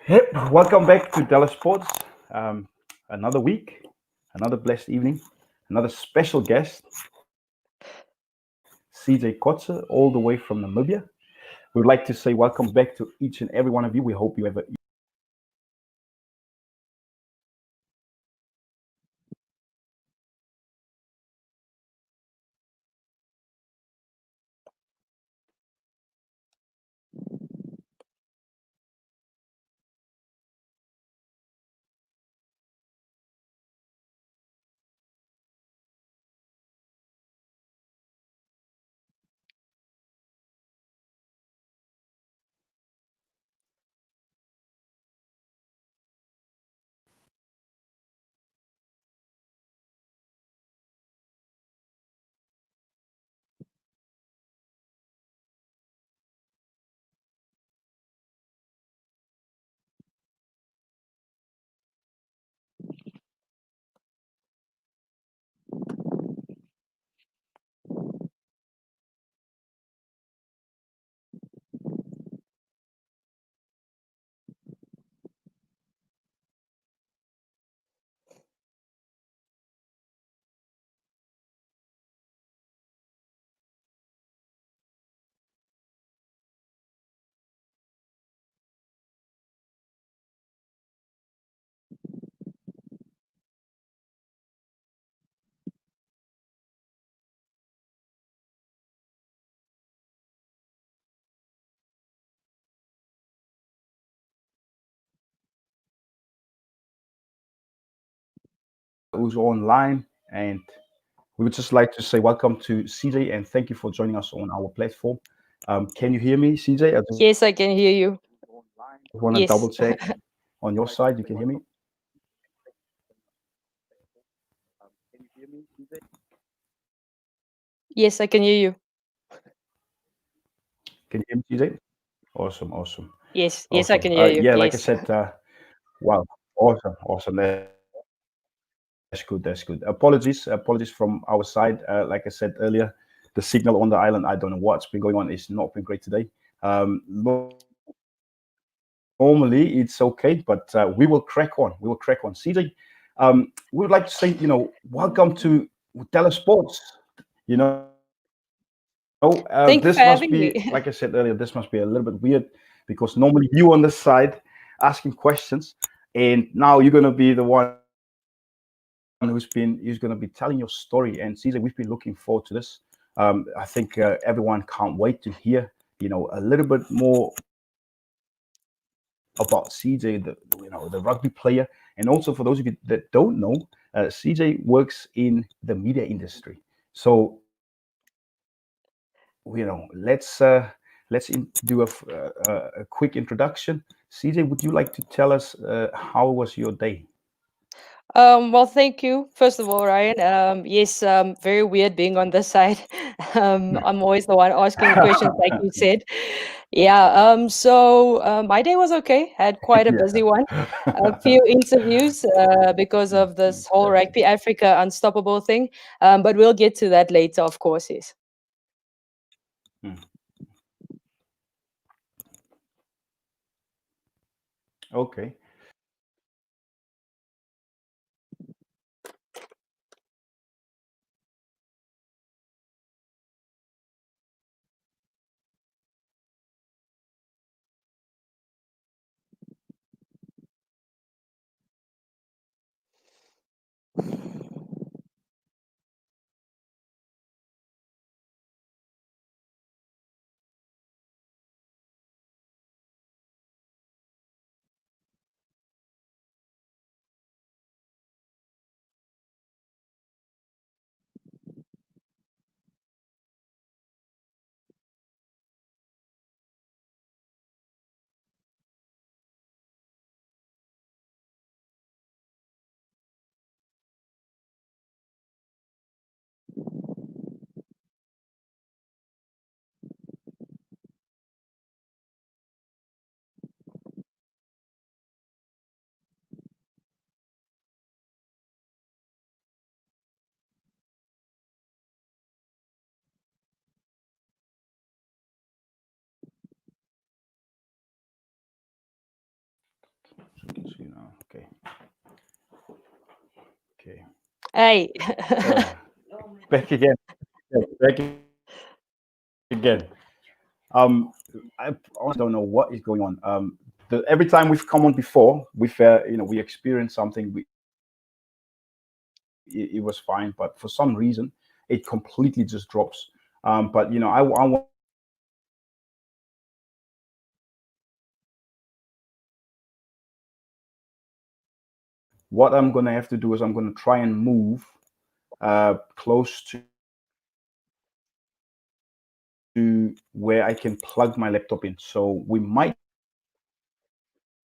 Yep, welcome back to Dallas Sports. Um, another week, another blessed evening, another special guest, CJ Kotze, all the way from Namibia. We'd like to say welcome back to each and every one of you. We hope you have a who's online, and we would just like to say welcome to CJ and thank you for joining us on our platform. Can you hear me, CJ? I just want to Yes, I double can check hear you. on your Yes. side. You can hear me? Yes, I can hear you. Can you hear me, CJ? Awesome, awesome, Yes, yes, I awesome. can hear you. Yeah, like I Yes. said, wow, awesome, awesome. That's good. That's good. Apologies from our side. Like I said earlier, the signal on the island, I don't know what's been going on. It's not been great today. Normally it's okay, but we will crack on. We will crack on. CJ, we would like to say, welcome to Dallas Sports. This must be, like I said earlier, this must be a little bit Thank you weird for having me. because normally you on the side asking questions, and now you're gonna be the one who's going to be telling your story. And CJ, we've been looking forward to this. I think everyone can't wait to hear, a little bit more about CJ, the rugby player, and also for those of you that don't know, CJ works in the media industry. So let's do a quick introduction. CJ, would you like to tell us how was your day? Well, thank you, first of all, Ryan. Yes, very weird being on this side. I'm always the one asking the questions, like you said. Yeah, my day was okay. Had quite a busy one. A few interviews because of this whole That's Rugby Africa Unstoppable thing. But we'll get to that later, of course, yes. mm, okay. can see now. Okay, okay. Hey. Uh, back again. Back again. I honestly don't know what is going on. Every time we've come on before, we experienced something. It was fine, but for some reason, it completely just drops. But I want to ask you a question. What I'm gonna have to do is I'm gonna try and move close to where I can plug my laptop in. So we might be able to hear each other.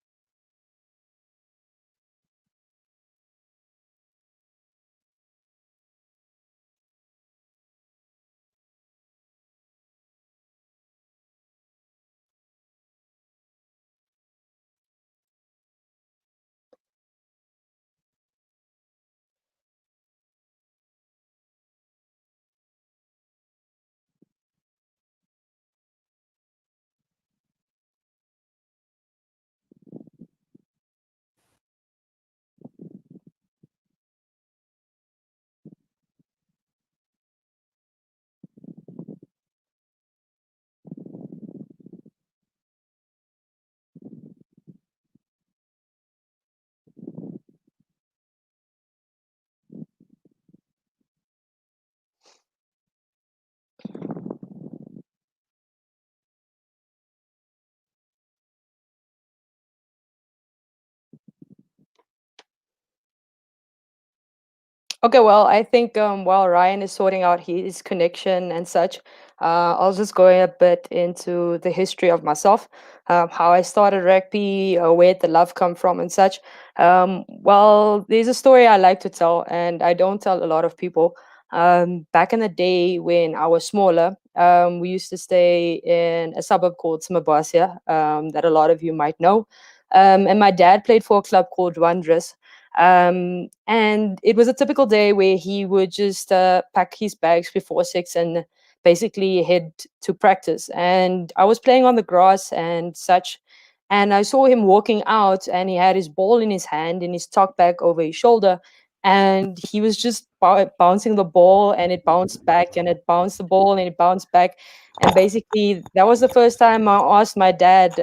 Okay, well, I think while Ryan is sorting out his connection and such, I'll just go a bit into the history of myself, how I started rugby, where the love come from, and such. Well, there's a story I like to tell, and I don't tell a lot of people. Back in the day when I was smaller, we used to stay in a suburb called Simabasia, that a lot of you might know. And my dad played for a club called Proudest. And it was a typical day where he would just pack his bags before 6 and basically head to practice. And I was playing on the grass and such. And I saw him walking out, and he had his ball in his hand and his tuck bag over his shoulder. And he was just bouncing the ball, and it bounced back, and it bounced the ball, and it bounced back. And basically, that was the first time I asked my dad,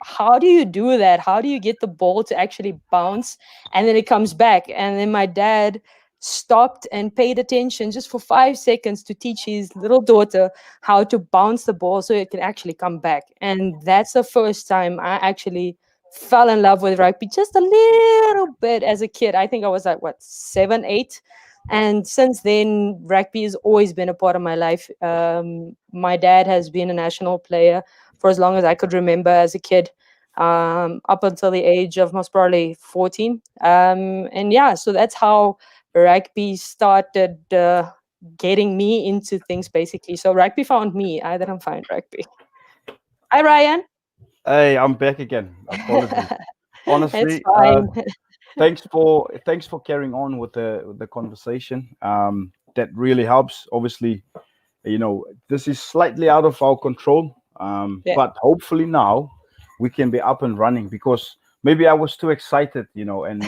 how do you do that? How do you get the ball to actually bounce and then it comes back? And then my dad stopped and paid attention just for 5 seconds to teach his little daughter how to bounce the ball so it can actually come back. And that's the first time I actually fell in love with rugby just a little bit as a kid. I think I was like, what, 7, 8? And since then, rugby has always been a part of my life. My dad has been a national player for as long as I could remember as a kid, up until the age of most probably 14. And yeah, so that's how rugby started getting me into things, basically. So rugby found me. I didn't find rugby. Hi, Ryan. Hey, I'm back again. Apologies. It's Honestly, fine. thanks for carrying on with the conversation. That really helps. Obviously, this is slightly out of our control, Yeah. but hopefully now we can be up and running, because maybe I was too excited, and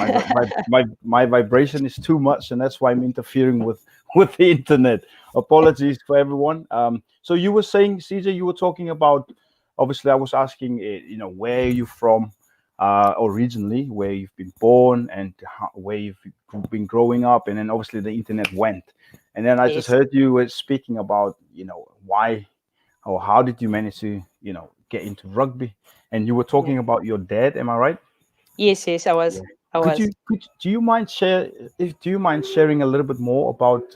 my vibration is too much, and that's why I'm interfering with with the internet. Apologies for everyone. So you were saying, CJ, you were talking about, obviously I was asking, where are you from, originally, where you've been born, and where you've been growing up, and then obviously the internet went. And then I just Yes. heard you were speaking about, why or how did you manage to, get into rugby? And you were Yeah. talking about your dad, am I right? Yes, yes, I Yeah. was. I Could was. you do you mind sharing a little bit more about,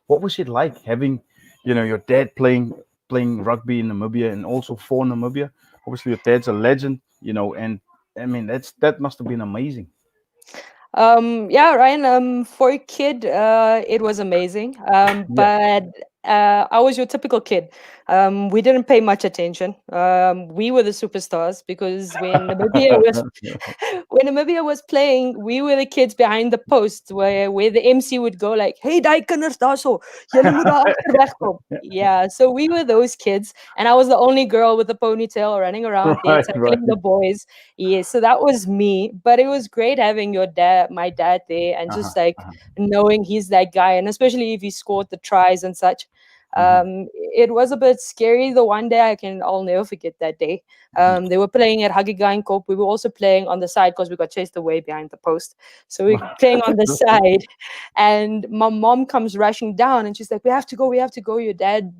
what was it like having, your dad playing rugby in Namibia, and also for Namibia? Obviously your dad's a legend, and I mean that must have been amazing. Yeah, Ryan, for a kid, it was amazing. Yeah. But I was your typical kid. We didn't pay much attention. We were the superstars because when Namibia was when Namibia was playing, we were the kids behind the post where the MC would go like, "Hey, daai kinders daarso, julle moet daar agter wegkom." Yeah, so we were those kids, and I was the only girl with a ponytail running around there Right, right. tackling the boys. Yeah, so that was me. But it was great having my dad there, and Uh-huh, just like uh-huh. knowing he's that guy, and especially if he scored the tries and such. Mhm, It was a bit scary the one day. I'll never forget that day. mhm. They were playing at Hagiga and Kop. We were also playing on the side because we got chased away behind the post. So we were playing on the side, and my mom comes rushing down, and she's like, "We have to go. We have to go. Your dad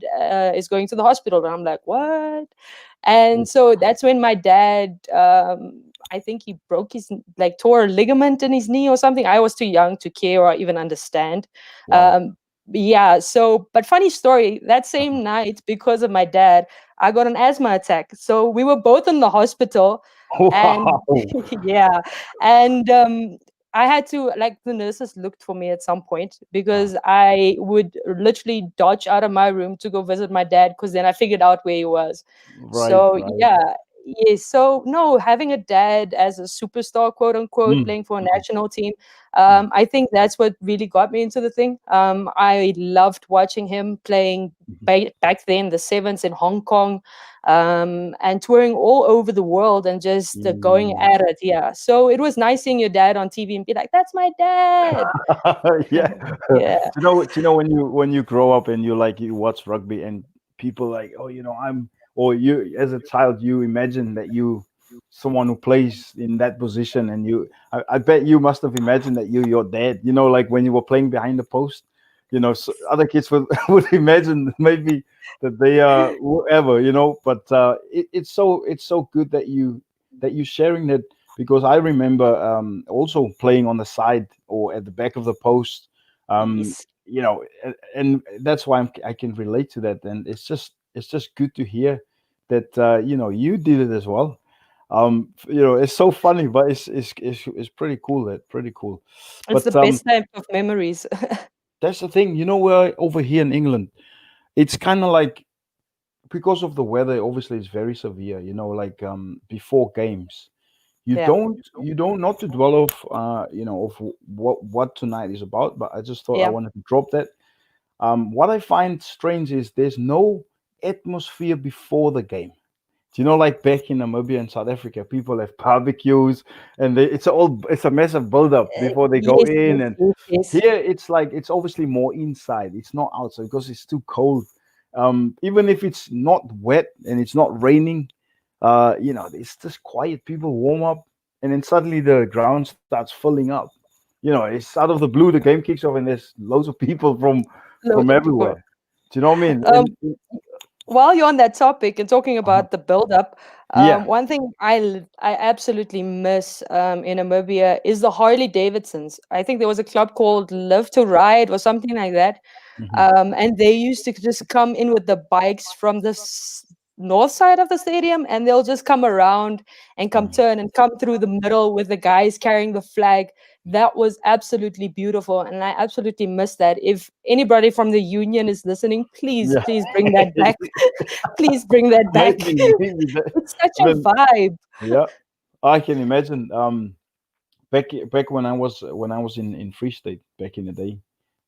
is going to the hospital." And I'm like, "What?" And so that's when my dad, I think he broke like tore a ligament in his knee or something. I was too young to care or even understand. Wow. Um, yeah, so, but funny story, that same night, because of my dad, I got an asthma attack. So we were both in the hospital, and Wow. yeah, and I had to, like, the nurses looked for me at some point Uh, because I would literally dodge out of my room to go visit my dad because then I figured out where he was. right, So right. yeah, yes. So no, having a dad as a superstar, quote unquote, Mm, playing for a mhm, national team, mm, I think that's what really got me into the thing. I loved watching him playing mhm. back then, the sevens in Hong Kong, and touring all over the world and just going Yeah. at it. Yeah. So it was nice seeing your dad on TV and be like, "That's my dad." Yeah. Yeah. When you grow up and you watch rugby and people like, oh, or you as a child you imagine that you someone who plays in that position, and I bet you must have imagined that your dad, like when you were playing behind the post, so other kids would would imagine maybe that they are whoever, but it's so good that you sharing that, because I remember also playing on the side or at the back of the post, um, Yes. and that's why I can relate to that, and it's just good to hear that you did it as well. It's so funny, but it's pretty cool. That pretty cool, It's the but best type of memories. that's the thing. Where over here in England, it's kind of like because of the weather. Obviously, it's very severe. Like before games you Yeah. don't not to dwell of of what tonight is about, but I just thought I Yeah. wanted to drop that. What I find strange is there's no atmosphere before the game. Do you know, like back in Namibia and South Africa, people have barbecues, and it's a massive build up before they go Yes, in. yes, And yes, yes. here it's like it's obviously more inside. It's not outside because it's too cold. Even if it's not wet and it's not raining, it's just quiet. People warm up, and then suddenly the ground starts filling up. It's out of the blue. The game kicks off, and there's loads of people from Loads of people. everywhere. Do you know what I mean? Um, And while you're on that topic and talking uh about the build-up, yeah. one thing I absolutely miss in Namibia is the Harley Davidsons. I think there was a club called Live to Ride or something like that. Mhm. And they used to just come in with the bikes from the north side of the stadium, and they'll just come around and come Mhm. turn and come through the middle with the guys carrying the flag. That was absolutely beautiful, and I absolutely miss that. If anybody from the union is listening, please, Yeah. please bring that back. Please bring that back. Maybe that, It's such a then vibe. yeah, I can imagine. Back when I was in Free State back in the day,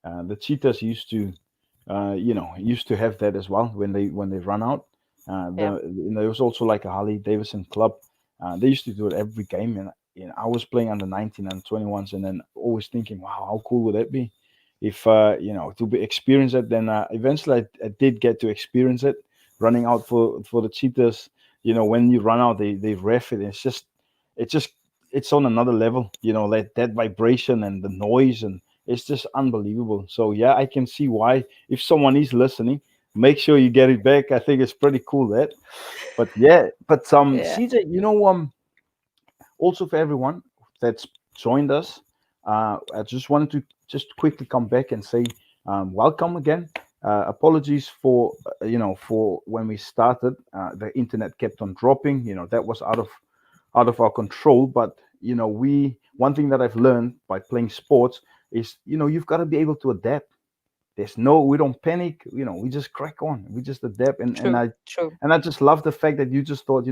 the cheetahs used to have that as well when they run out. Yeah, There was also like a Harley Davidson club. They used to do it every game, and I was playing under 19 and 21s, and then always thinking, wow, how cool would that be if to be experience it. Then eventually I did get to experience it, running out for the cheetahs. When you run out, they ref it. And it's just it's on another level. Like that vibration and the noise, and it's just unbelievable. So yeah, I can see why if someone is listening, make sure you get it back. I think it's pretty cool that. But yeah, but yeah. CJ, also for everyone that's joined us, I just wanted to just quickly come back and say welcome again. Apologies for when we started, the internet kept on dropping. That was out of our control. But we one thing that I've learned by playing sports is you've got to be able to adapt. we don't panic. We just crack on. We just adapt. And True. True. I just love the fact that you just thought,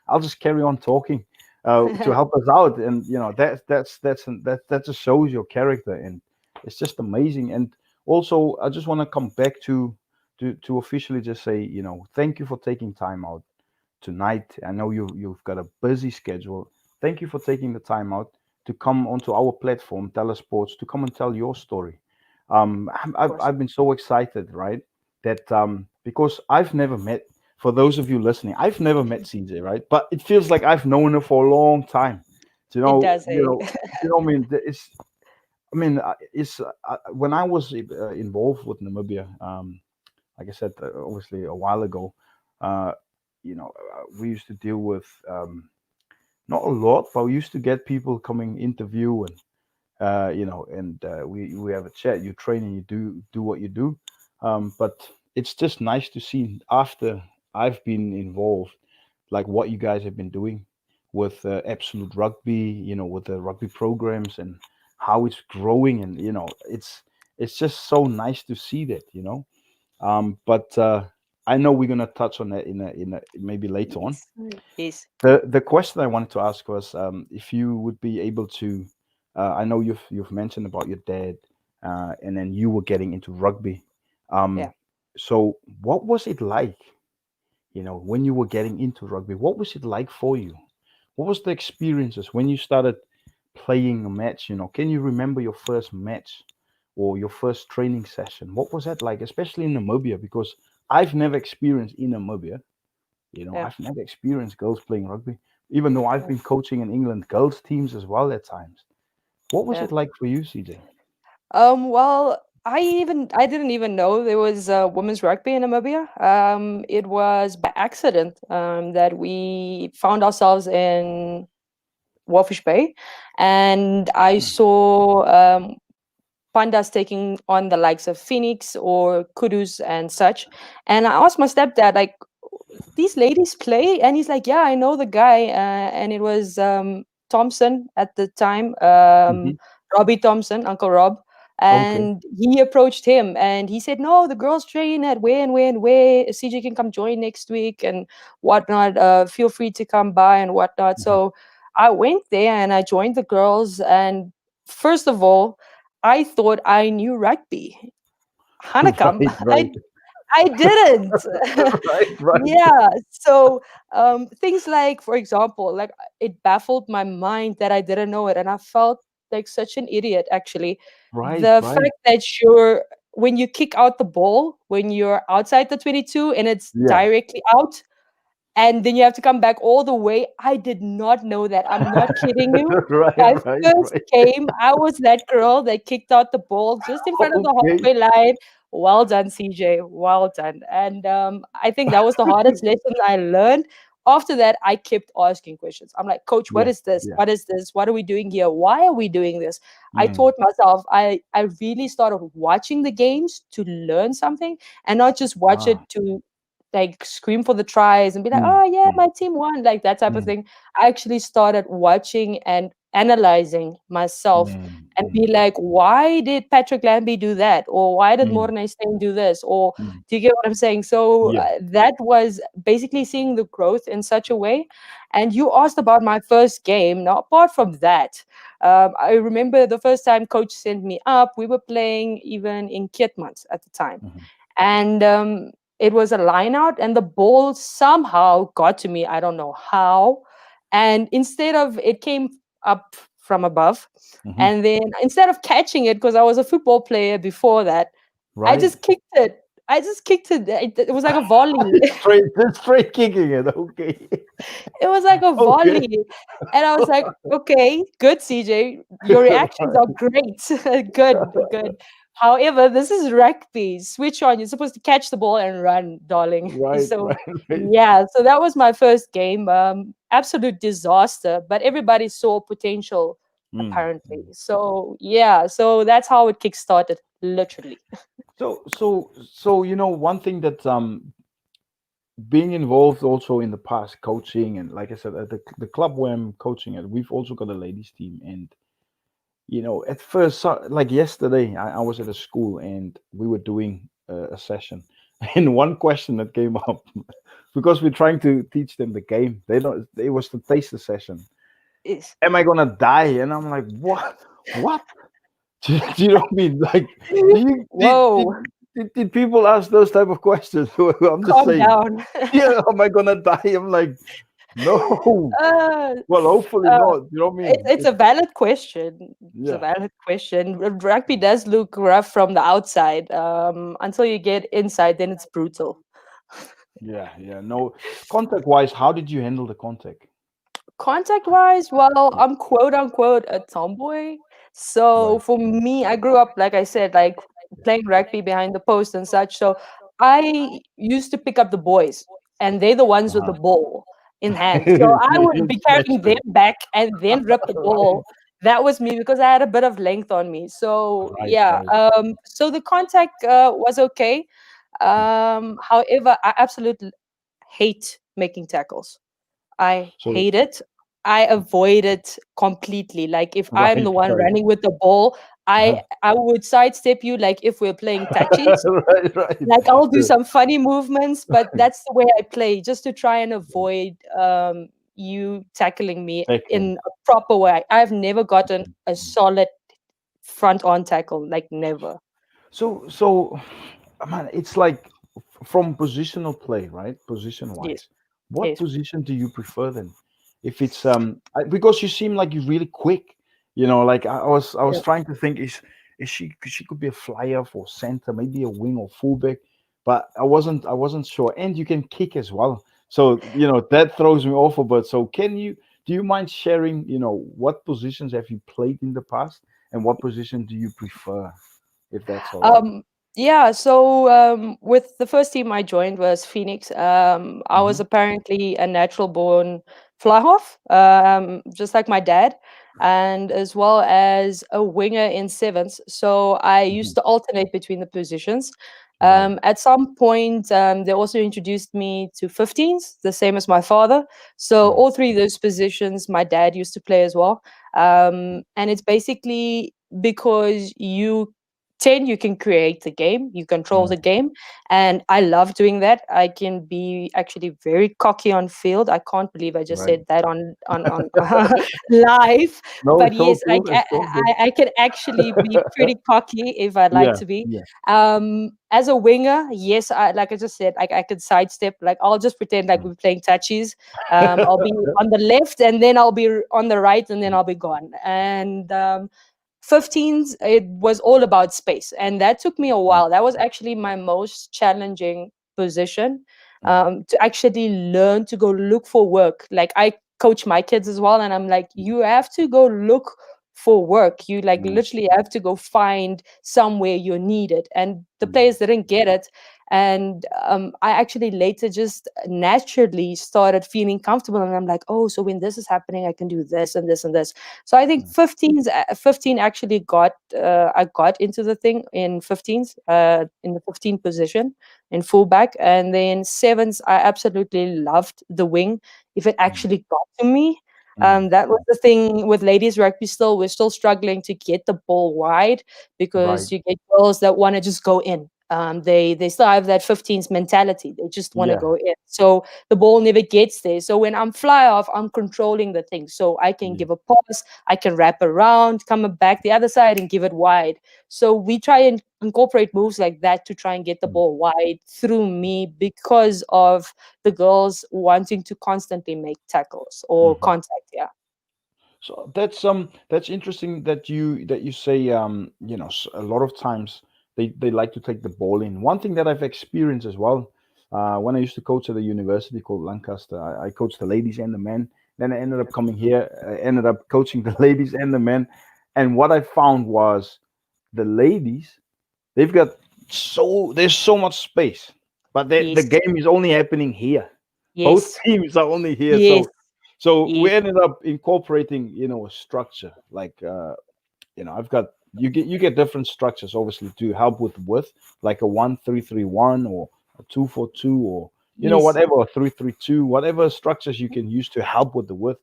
I'll just carry on talking to help us out. And that just shows your character, and it's just amazing. And also, I just want to come back to officially just say, thank you for taking time out tonight. I know you've got a busy schedule. Thank you for taking the time out to come onto our platform, Telesports, to come and tell your story. Of I've course. I've been so excited, right? That because I've never met. For those of you listening, I've never met CJ, right? But it feels like I've known her for a long time. You It know, does, you hey. know, I mean, it's when I was involved with Namibia. Like I said, obviously a while ago. Uh, we used to deal with not a lot, but we used to get people coming interview, and we have a chat. You train and you do what you do, but it's just nice to see after I've been involved, like what you guys have been doing with Absolute Rugby, with the rugby programs and how it's growing, and it's just so nice to see that. But I know we're gonna touch on that in a maybe later on. Yes. Yes. The question I wanted to ask was if you would be able to. I know you've mentioned about your dad, and then you were getting into rugby. Yeah. So what was it like? When you were getting into rugby, what was it like for you? What was the experiences when you started playing a match? Can you remember your first match or your first training session? What was that like, especially in Namibia? Because I've never experienced in Namibia. Yeah. I've never experienced girls playing rugby, even though I've Yeah. been coaching in England girls teams as well at times. What was Yeah. it like for you, CJ? Well, I didn't even know there was women's rugby in Namibia. It was by accident that we found ourselves in Walfish Bay, and I Hmm. saw pandas taking on the likes of Phoenix or Kudus and such. And I asked my stepdad, like, these ladies play? And he's like, yeah, I know the guy. And it was Thompson at the time, Hmm. Robbie Thompson, Uncle Rob. Okay. And he approached him and he said, no, the girls train at where and where and where. CJ can come join next week and whatnot. Feel free to come by and whatnot. Hmm. So I went there and I joined the girls. And first of all, I thought I knew rugby. Hanakam. Right, right, I didn't. right, right. Yeah. So things like, for example, like it baffled my mind that I didn't know it, and I felt like such an idiot. Actually, Right, the right. fact that you're when you kick out the ball when you're outside the 22 and it's Yeah. directly out, and then you have to come back all the way. I did not know that. I'm not kidding you. Right, My right, first right. game, I was that girl that kicked out the ball just in front of the Okay. halfway line. Well done, CJ. Well done. And I think that was the hardest lesson I learned. After that, I kept asking questions. I'm like, Coach, what Yeah, is this? yeah. What is this? What are we doing here? Why are we doing this? I Mm, taught myself. I really started watching the games to learn something and not just watch ah, it to like scream for the tries and be like, mm, oh yeah, mm, my team won, like that type of mm, thing. I actually started watching and analyzing myself mm, and be mm, like, why did Patrick Lambie do that? Or why did mm, Mornay Stein do this? Or mm. do you get what I'm saying? So Yeah. that was basically seeing the growth in such a way. And you asked about my first game. Now, apart from that, I remember the first time coach sent me up, we were playing even in Kietmans at the time. Mhm. And it was a line out, and the ball somehow got to me. I don't know how. And instead of it came up from above, Mhm. and then instead of catching it, because I was a football player before that, I Right. just kicked it. I just kicked it. It was like a volley. Straight kicking it. Okay. It was like a Okay. volley. And I was like, okay, good, CJ. Your reactions are great. Good, good. However, this is rugby. Switch on. You're supposed to catch the ball and run, darling. Right, So, right, right. yeah, so that was my first game. Absolute disaster, but everybody saw potential Mm, apparently. mm. So, yeah, so that's how it kickstarted, literally. So one thing that being involved also in the past coaching, and like I said at the club where I'm coaching at, we've also got a ladies team, and At first, like yesterday, I was at a school and we were doing a session, and one question that came up because we're trying to teach them the game. They don't. It was the taster session. Yes. Am I gonna die? And I'm like, what? What? Do you know what I mean? Like, do you Whoa, did people ask those type of questions? I'm just calm saying. down. Yeah, am I gonna die? I'm like, no. uh, Well, hopefully uh, not. You know what I mean? it's a valid question. It's a Yeah, valid question. Rugby does look rough from the outside. Until you get inside, then it's brutal. yeah. No, contact wise, how did you handle the contact? Contact wise, well, I'm quote unquote a tomboy. So Right. for me, I grew up, like I said, like playing rugby behind the post and such. So I used to pick up the boys, and they're the ones with the Uh-huh. ball in hand. So I would You be snatched carrying them it. back and then rip the Right, ball. That was me because I had a bit of length on me. So right, yeah, right. so the contact was okay. However, I absolutely hate making tackles. I So, hate it. I avoid it completely. Like if I'm right, the one right. running with the ball, Uh-huh. I would sidestep you like if we're playing touchies. Right, right. Like I'll do The- some funny movements, but that's the way I play, just to try and avoid you tackling me Tackling. in a proper way. I've never gotten a solid front on tackle, like never. So, man, it's like from positional play, right? Position Yes, wise, what yes, position do you prefer then? If it's because you seem like you're really quick, like I was yeah. trying to think, is she could be a flyer for center, maybe a wing or fullback, but I wasn't sure. And you can kick as well, so that throws me off a bit. So do you mind sharing, what positions have you played in the past, and what position do you prefer, if that's all right? Um, yeah, so with the first team I joined was Phoenix. I was Mhm. apparently a natural born fly half, just like my dad, and as well as a winger in sevens. So I Mhm. used to alternate between the positions. Right. At some point, they also introduced me to 15s, the same as my father. So Right. all three of those positions, my dad used to play as well. And it's basically because you 10, you can create the game, you control Right. the game. And I love doing that. I can be actually very cocky on field. I can't believe I just Right. said that on live. No, But it's all yes, good. It's all good. I can actually be pretty cocky if I'd like Yeah. to be. Yeah. As a winger, yes, like I just said, I could sidestep. Like I'll just pretend like Mm. we're playing touchies. I'll be on the left and then I'll be on the right and then I'll be gone. And 15s, it was all about space. And that took me a Mm. while. That was actually my most challenging position, Mm. to actually learn to go look for work. Like I coach my kids as well. And I'm like, you have to go look for work. You like Mm. literally have to go find somewhere you're needed. And the Mm. players didn't get it. And I actually later just naturally started feeling comfortable. And I'm like, oh, so when this is happening, I can do this and this and this. So I think Mm. 15 actually I got into the thing in 15s, in the 15 position in fullback. And then sevens, I absolutely loved the wing. If it Mm. actually got to me, Mm. that was the thing with ladies rugby. Still, we're still struggling to get the ball wide Right. because you get girls that want to just go in. They still have that 15s mentality. They just want to Yeah. go in. So the ball never gets there. So when I'm fly off, I'm controlling the thing. So I can Yeah. give a pass, I can wrap around, come back the other side and give it wide. So we try and incorporate moves like that to try and get the Mm. ball wide through me because of the girls wanting to constantly make tackles or Mhm. contact. Yeah. So that's interesting that you say a lot of times they like to take the ball in. One thing that I've experienced as well, when I used to coach at a university called Lancaster, I coached the ladies and the men. Then I ended up coming here. I ended up coaching the ladies and the men, and what I found was the ladies, they've got there's so much space, but the Yes. game is only happening here. Both Yes. teams are only here, Yes. so we Yes. ended up incorporating, a structure. Like, I've got you get different structures obviously to help with width, like a 1-3-3-1 or a 2-4-2 or Yes. whatever, a 3-3-2, whatever structures you can use to help with the width.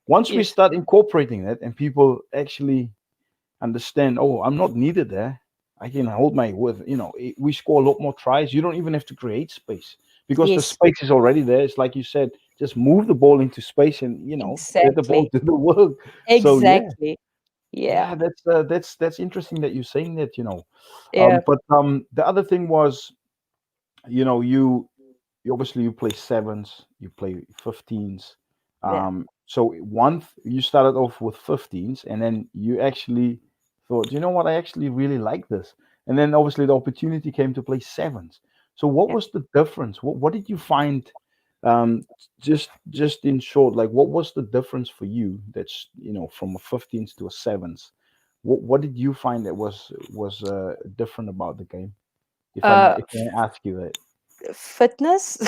Once we Yes. start incorporating that and people actually understand, oh, I'm not needed there. I can hold my with, we score a lot more tries. You don't even have to create space because the Yes, space is already there. It's like you said, just move the ball into space and, let the ball exactly. do the work. So yeah, Exactly. Yeah. yeah, that's interesting that you're saying that, Yeah. But the other thing was, you obviously you play sevens, you play 15s. Yeah. So you started off with 15s, and then you actually thought, you know what, I actually really like this. And then obviously the opportunity came to play sevens. So what Yeah. was the difference? What did you find? Just in short, like what was the difference for you? That's from a 15s to a sevens. What did you find that was different about the game? Uh, If I ask you that. Fitness.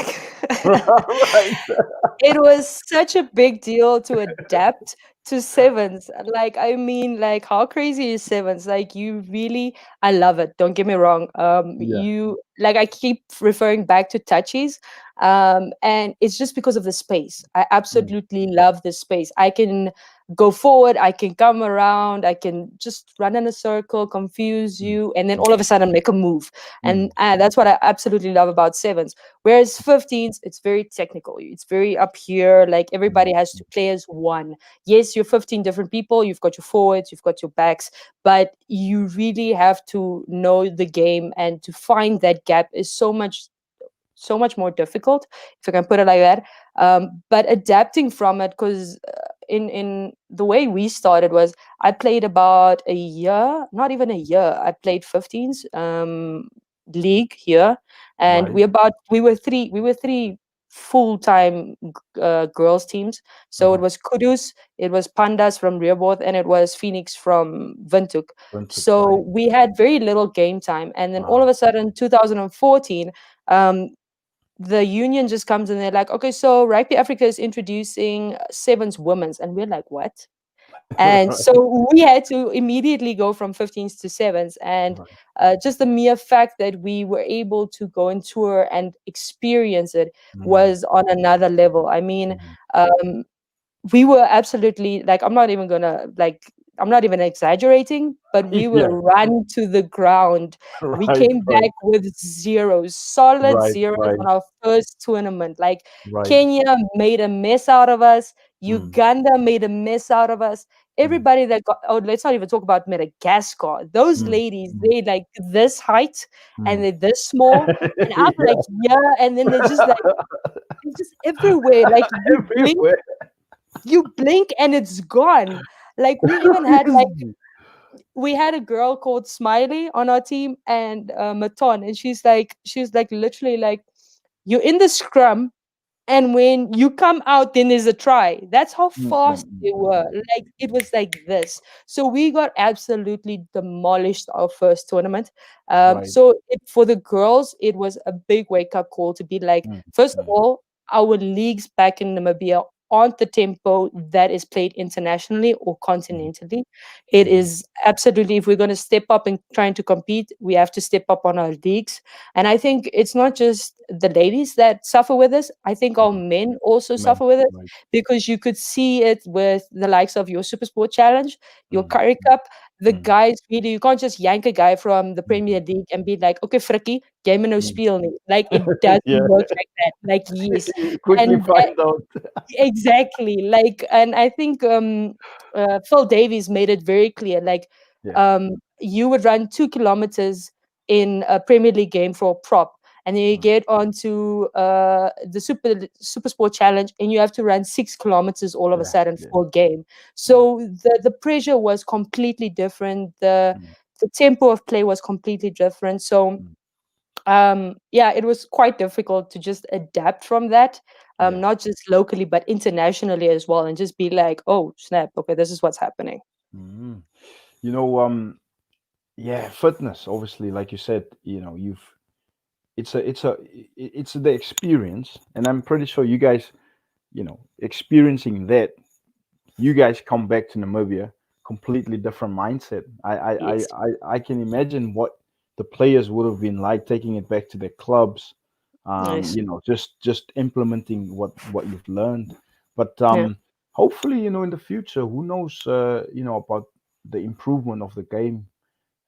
Right. It was such a big deal to adapt to sevens. Like, I mean, like, how crazy is sevens? Like, you really, I love it. Don't get me wrong. Yeah. Like, I keep referring back to touchies, and it's just because of the space. I Mm, absolutely love the space. I can go forward, I can come around, I can just run in a circle, confuse mm, you, and then all mm, of a sudden make a move. And mm, that's what I absolutely love about sevens. Whereas 15s, it's very technical. It's very up here. Like, everybody mm, has to play as one. Yes, you're 15 different people. You've got your forwards, you've got your backs, but you really have to know the game, and to find that gap is so much more difficult, if I can put it like that. But adapting from it, because in the way we started was, I played about a year, not even a year. I played 15s league here, and right. we were three full-time girls teams. So it Uh-huh. was Kudus, it was Pandas from Rehoboth, and it was Phoenix from Windhoek. Windhoek, right. So we had very little game time, and then all of Wow. a sudden 2014, um, the union just comes and they're like, okay, so Rugby Africa is introducing sevens women's, and we're like, what? And Right. so we had to immediately go from 15s to sevens, and Right. just the mere fact that we were able to go and tour and experience it Mm, was on another level. I mean, mm. um, we were absolutely, like, I'm not even exaggerating, but we Yeah. were run to the ground. We Right. came Right. back with zeros, solid Right. zeros Right. on our first tournament. Like, Right. Kenya made a mess out of us, Mm, Uganda made a mess out of us. mm, Everybody that got, oh, let's not even talk about Madagascar. Those mm, ladies, mm, they like this height and mm. they're this small. And I'm like, Yeah. yeah, and then they're just everywhere. Like, Everywhere. you blink and it's gone. Like, we even had, like, Crazy. we had a girl called Smiley on our team, and Maton, and she's like literally like, you're in the scrum, and when you come out, then there's a try. That's how Mm, mm, fast mm, they were. mm. Like, it was like this. So we got absolutely demolished our first tournament. Right. For the girls, it was a big wake up call to be like, Mm, first of mm, all, our leagues back in Namibia aren't the tempo that is played internationally or mm, continentally. It mm, is absolutely, if we're going to step up and trying to compete, we have to step up on our leagues. And I think it's not just the ladies that suffer with this. I think our mm. men also Men. suffer with it, Right. because you could see it with the likes of your Super Sport Challenge, your Mm, Curry mm, Cup. The mm, guys, really, you can't just yank a guy from the Premier mm, League and be like, okay, Frikkie, game no mm. speel nie. Like, it doesn't Yeah. work like that. Like, yes. You quickly And find out. exactly. Like, and I think Phil Davies made it very clear. Like, Yeah. you would run 2 kilometers in a Premier League game for a prop, and then you Mm. get onto the Super Sport Challenge, and you have to run 6 kilometers all of a Yeah. sudden Yeah. for a game. Yeah. So the pressure was completely different. Mm, The tempo of play was completely different. So mm. yeah, it was quite difficult to just adapt from that, Yeah. not just locally but internationally as well, and just be like, oh snap, okay, this is what's happening. Mm. You know, yeah, fitness, obviously, like you said, it's the experience, and I'm pretty sure you guys, experiencing that, you guys come back to Namibia, completely different mindset. Yes. I can imagine what the players would have been like taking it back to their clubs, Nice. just implementing what you've learned. But Yeah. hopefully, in the future, who knows, about the improvement of the game,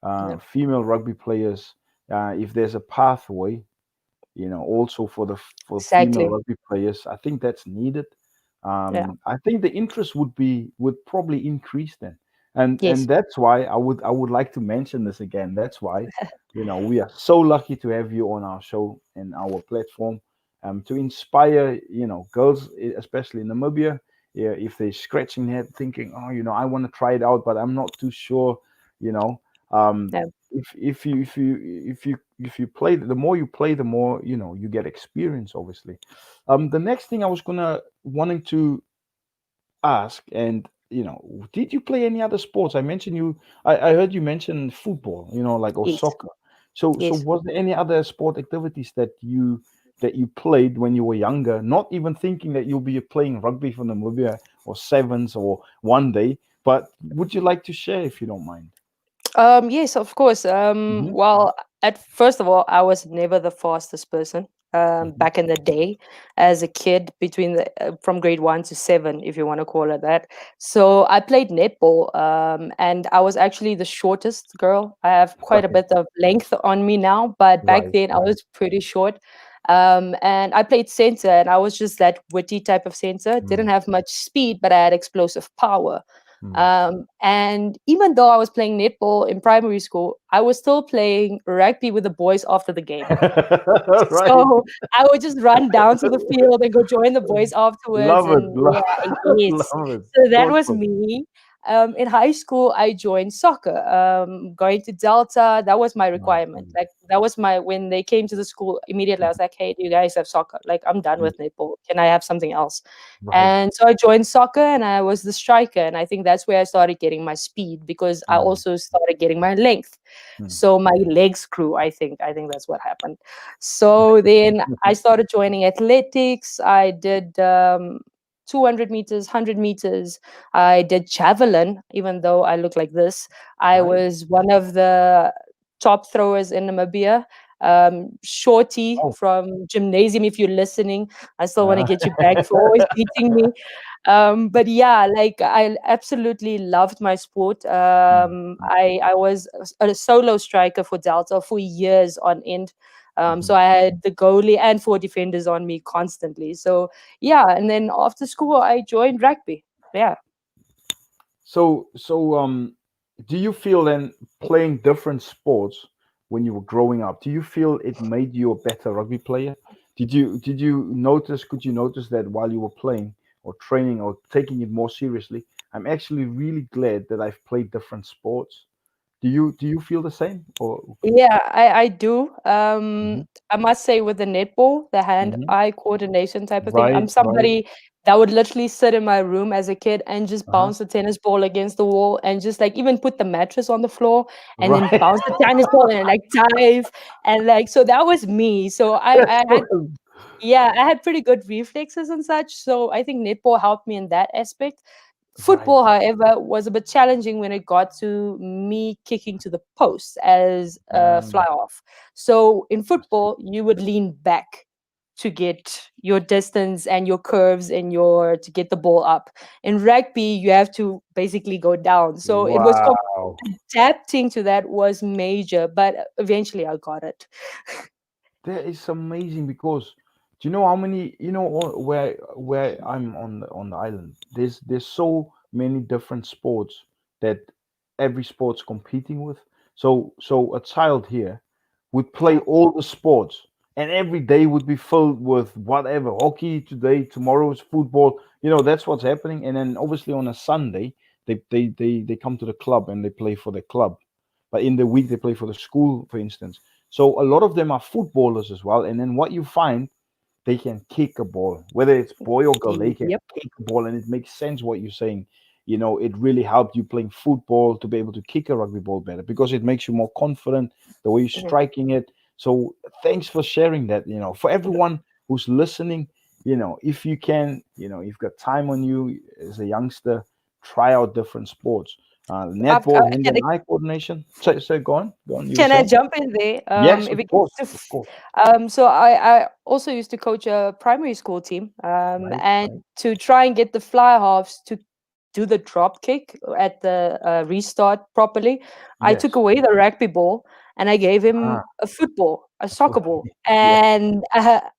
Yeah, female rugby players, if there's a pathway, also for female exactly. rugby players, I think that's needed. Yeah. I think the interest would probably increase then, and Yes. that's why I would like to mention this again. That's why, we are so lucky to have you on our show and our platform, to inspire, girls, especially in Namibia. Yeah, if they're scratching their head thinking, oh, I want to try it out, but I'm not too sure, you know. Um, Yeah. if you play, the more you play, the more you get experience, obviously. The next thing I was gonna wanting to ask, and did you play any other sports? I heard you mention football, like, or Yes. soccer. So Yes. was there any other sport activities that you played when you were younger, not even thinking that you'll be playing rugby for Namibia or sevens or one day, but would you like to share if you don't mind? Yes, of course. Hmm. Well, at first of all, I was never the fastest person. Hmm. Back in the day, as a kid, between from grade 1 to 7, if you want to call it that. So I played netball, and I was actually the shortest girl. I have quite a Right, bit of length on me now, but back right, then I right. was pretty short. And I played center, and I was just that witty type of center. Didn't Mm, have much speed, but I had explosive power. mm. And even though I was playing netball in primary school, I was still playing rugby with the boys after the game. Right. So I would just run down to the field and go join the boys afterwards. Love it. And yeah, yes. Love it. So that was Thoughtful. me. In high school, I joined soccer. Going to Delta, that was my Right. requirement. Like that was my when they came to the school immediately. I was like, "Hey, do you guys have soccer? Like, I'm done Mm, with netball. Can I have something else?" right. And so I joined soccer, and I was the striker. And I think that's where I started getting my speed because I Mm, also started getting my length. mm. So my legs grew. I think that's what happened. So then I started joining athletics. I did 200 meters, 100 meters. I did javelin, even though I look like this. I Right. was one of the top throwers in Namibia. Shorty Oh. from gymnasium, if you're listening, I still want to uh, get you back for always beating me. But yeah, like I absolutely loved my sport. mm, mm, I was a solo striker for Delta for years on end. So mhm. I had the goalie and four defenders on me constantly. So yeah, and then after school I joined rugby. Yeah. So, do you feel then playing different sports when you were growing up? Do you feel it made you a better rugby player? Could you notice that while you were playing or training or taking it more seriously? I'm actually really glad that I've played different sports. Do you feel the same? Or Yeah, I do. Mhm, I must say with the netball, the mhm. hand-eye coordination type of thing, I'm Right, right. somebody that would literally sit in my room as a kid and just Uh-huh. bounce the tennis ball against the wall and just like even put the mattress on the floor and then Right. bounce the tennis ball and like dive and like so that was me. So I had yeah, I had pretty good reflexes and such. So I think netball helped me in that aspect. Right. Football, however, was a bit challenging when it got to me kicking to the post as a fly Um, off. So in I see. football, you would lean back to get your distance and your curves and your to get the ball up. In rugby, you have to basically go down. So it was Wow. adapting to that was major, but eventually I got it. That is amazing because do you know how many, where I'm on the island, there's so many different sports that every sport's competing with. So a child here would play Yeah. all the sports, and every day would be filled with whatever, hockey today, tomorrow's football. That's what's happening. And then obviously on a Sunday, they come to the club and they play for the club, but in the week they play for the school, for instance. So a lot of them are footballers as well. And then what you find, they can kick a ball, whether it's boy or girl, they can Yep. kick a ball, and it makes sense what you're saying. It really helped you playing football to be able to kick a rugby ball better because it makes you more confident the way you're Mhm. striking it. So thanks for sharing that. For everyone who's listening, if you can, you've got time on you as a youngster, try out different sports. Netball, hand Can, and eye coordination. So go on. You were can I saying? jump in there? Yes, If of it gets course, to of course. so I also used to coach a primary school team, Right, and right. to try and get the fly halves to do the drop kick at the restart properly, I took Yes. away the rugby ball and I gave him Ah, a football, a a foot. soccer ball. Yeah. And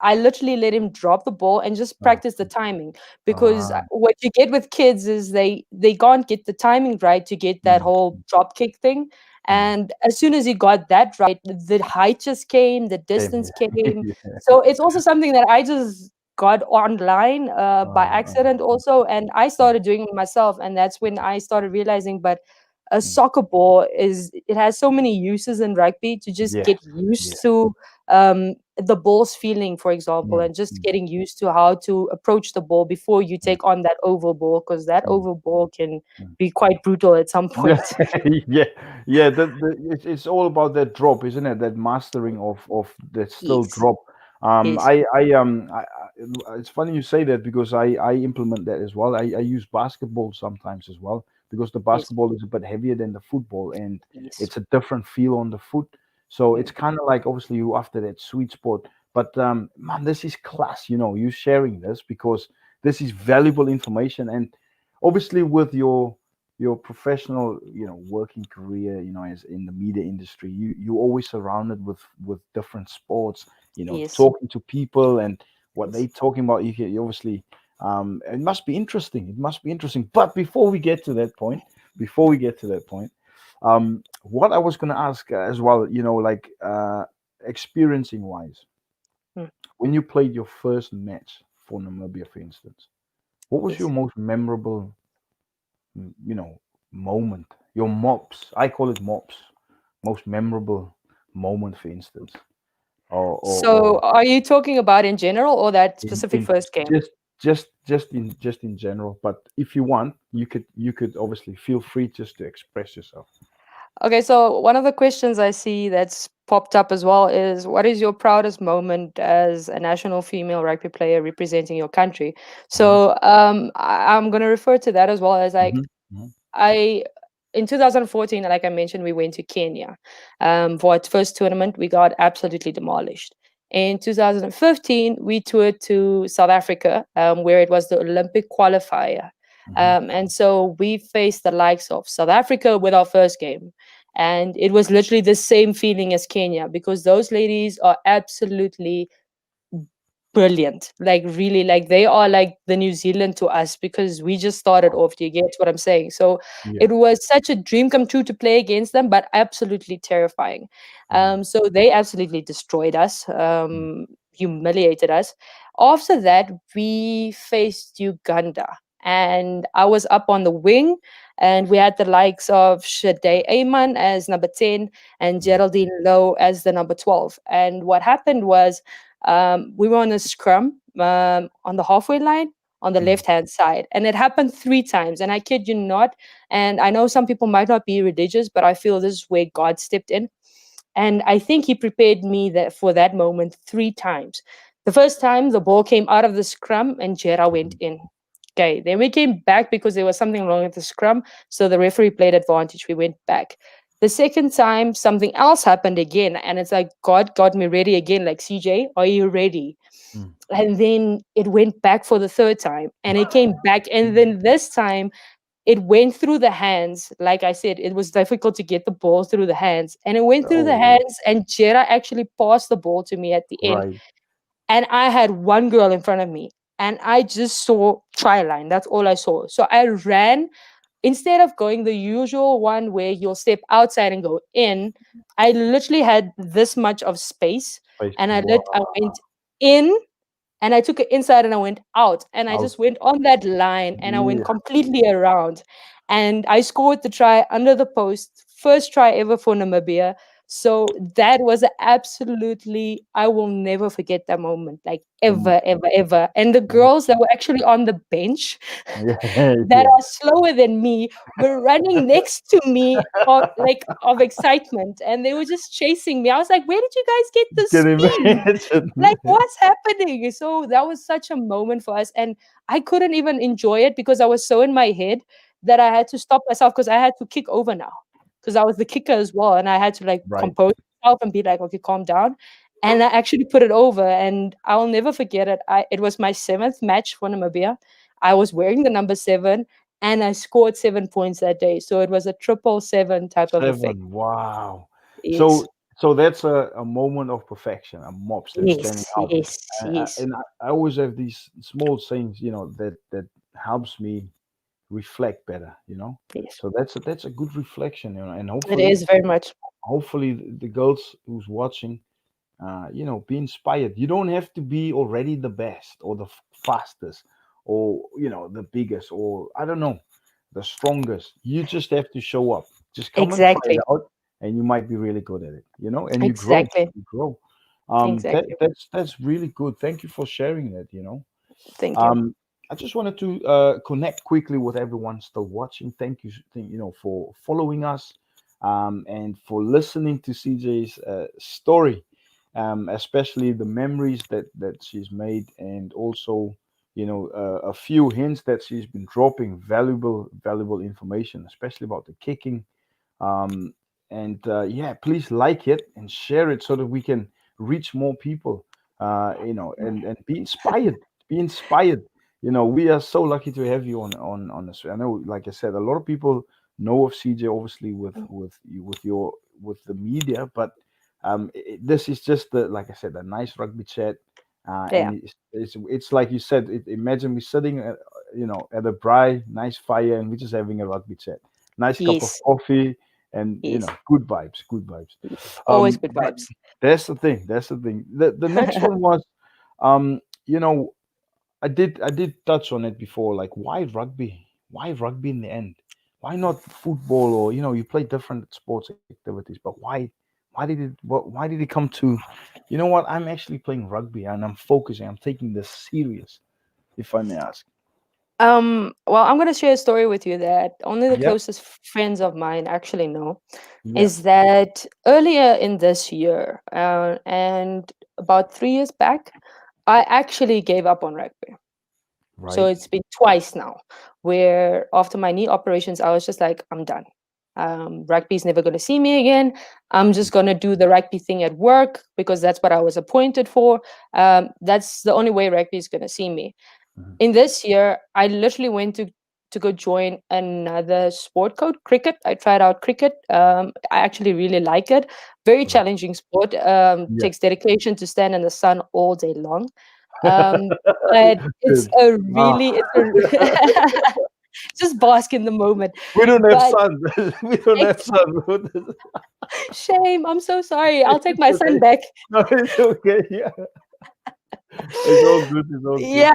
I literally let him drop the ball and just Ah, practice the timing. Because ah, what you get with kids is they can't get the timing right to get that mm, whole drop kick thing. mm. And as soon as he got that right, the height just came, the Same distance here. came. Yeah. So it's also something that I just got online by Uh, accident also, and I mm, started doing it myself, and that's when I started realizing. But a mm. soccer ball it has so many uses in rugby to just Yes. get used Yes. to the ball's feeling, for example, Mm, and just mm, getting used to how to approach the ball before you mm, take on that oval ball, because that mm, oval ball can mm. be quite brutal at some Yeah, point. yeah, yeah. It's all about that drop, isn't it? That mastering of that still Yes, drop. yes, It's funny you say that because I implement that as well. I use basketball sometimes as well because the yes, basketball is a bit heavier than the football and yes. it's a different feel on the foot. So it's Mm. kind of like obviously you after that sweet spot. But man, this is class. You sharing this because this is valuable information and obviously with your professional working career as in the media industry you always surrounded with different sports Yes, talking to people and what they yes, talking about you obviously it must be interesting but before we get to that point what I was going to ask as well like experiencing wise mm, when you played your first match for Namibia for instance what was your yes. most memorable moment, your mops. I call it mops. Most memorable moment, for instance, So, or are you talking about in general or that specific in first game? just in general. But if you want, you could obviously feel free just to express yourself. Okay, so one of the questions I see that's popped up as well is what is your proudest moment as a national female rugby player representing your country? Hmm. So I'm going to refer to that as well as like Hmm. Hmm. I in 2014, like I mentioned, we went to Kenya for our first tournament. We got absolutely demolished. In 2015, we toured to South Africa, where it was the Olympic qualifier. Hmm. And so we faced the likes of South Africa with our first game. And it was literally the same feeling as Kenya because those ladies are absolutely brilliant. Like really, like they are like the New Zealand to us because we just started off. Do you get what I'm saying? So Yeah. it was such a dream come true to play against them, but absolutely terrifying. Mm, So they absolutely destroyed us, mm, humiliated us. After that, we faced Uganda. And I was up on the wing, and we had the likes of Shade Ayman as number 10 and mm, Geraldine Lowe as the number 12. And what happened was we were on a scrum on the halfway line on the mm. left hand side. And it happened 3 times. And I kid you not. And I know some people might not be religious, but I feel this is where God stepped in. And I think he prepared me that for that moment 3 times. The first time the ball came out of the scrum and Jera went Mhm. in. Okay, then we came back because there was something wrong with the scrum. So the referee played advantage. We went back. The second time, something else happened again. And it's like, God got me ready again. Like, CJ, are you ready? Mm. And then it went back for the third time and it came back. And then this time it went through the hands. Like I said, it was difficult to get the ball through the hands. And it went through the Oh, hands, and Jera actually passed the ball to me at the end. right. And I had one girl in front of me, and I just saw try line. That's all I saw. So I ran instead of going the usual one where you'll step outside and go in. I literally had this much of space, Space. and Wow. I went in and I took it inside and I went out and I Out. just went on that line and I went Yeah. completely around and I scored the try under the post, first try ever for Namibia. So that was absolutely, I will never forget that moment, like Mm. ever, ever, ever. And the girls that were actually on the bench Yeah. that Yeah. are slower than me were running next to me of excitement and they were just chasing me. I was like, where did you guys get the Can speed? Like, imagine. what's happening? So that was such a moment for us. And I couldn't even enjoy it because I was so in my head that I had to stop myself because I had to kick over now. Because I was the kicker as well. And I had to like Right. compose myself and be like, okay, calm down. And I actually put it over and I'll never forget it. It was my seventh match for Namibia. I was wearing the number 7 and I scored 7 points that day. So it was a 777 type of effect. 7. Wow. Yes, So that's a moment of perfection, a mops that's standing yes, out. yes, yes, And I always have these small things, that helps me reflect better. yes. So that's a good reflection, and It is very much. hopefully the girls who's watching, be inspired. You don't have to be already the best or the fastest or the biggest or I don't know, the strongest. You just have to show up. Just come and try it Exactly, out, and you might be really good at it. And you grow. exactly, You grow. That exactly. that's really good. Thank you for sharing that. Thank you. Um, I just wanted to connect quickly with everyone still watching. Thank you, for following us, and for listening to CJ's story, especially the memories that she's made, and also, a few hints that she's been dropping, valuable information, especially about the kicking. um, and yeah, please like it and share it so that we can reach more people, and be inspired. Be inspired. We are so lucky to have you on this. I know, like I said, a lot of people know of CJ, obviously, with the media, but this is just like I said, a nice rugby chat. Yeah. And it's like you said, imagine me sitting at a bright nice fire, and we're just having a rugby chat, nice cup of Yes. coffee, and Yes. good vibes, good vibes. Always good But vibes. that's the thing. The next one was, um you know I did touch on it before, like, why rugby in the end? Why not football? Or you play different sports activities, but why did it come to, what, I'm actually playing rugby, and I'm focusing, I'm taking this serious, if I may ask. Well, I'm gonna share a story with you that only the Yeah. closest friends of mine actually know. Yeah. Is that earlier in this year, and about 3 years back, I actually gave up on rugby. So Right. it's been twice now, where after my knee operations, I was just like, I'm done. Rugby's never going to see me again. I'm just going to do the rugby thing at work because that's what I was appointed for. That's the only way rugby is going to see me. Mhm. In this year, I literally went to go join another sport code, cricket. I tried out cricket. I actually really like it. Very Right. challenging sport. Yeah. Takes dedication to stand in the sun all day long. Um, but it's Good. a Ah. really, it's a just bask in the moment. We don't have But sun. We don't have it's sun. shame. I'm so sorry. I'll take It's my son okay. back. No, it's okay. Yeah. It's all good. It's all good. Yeah.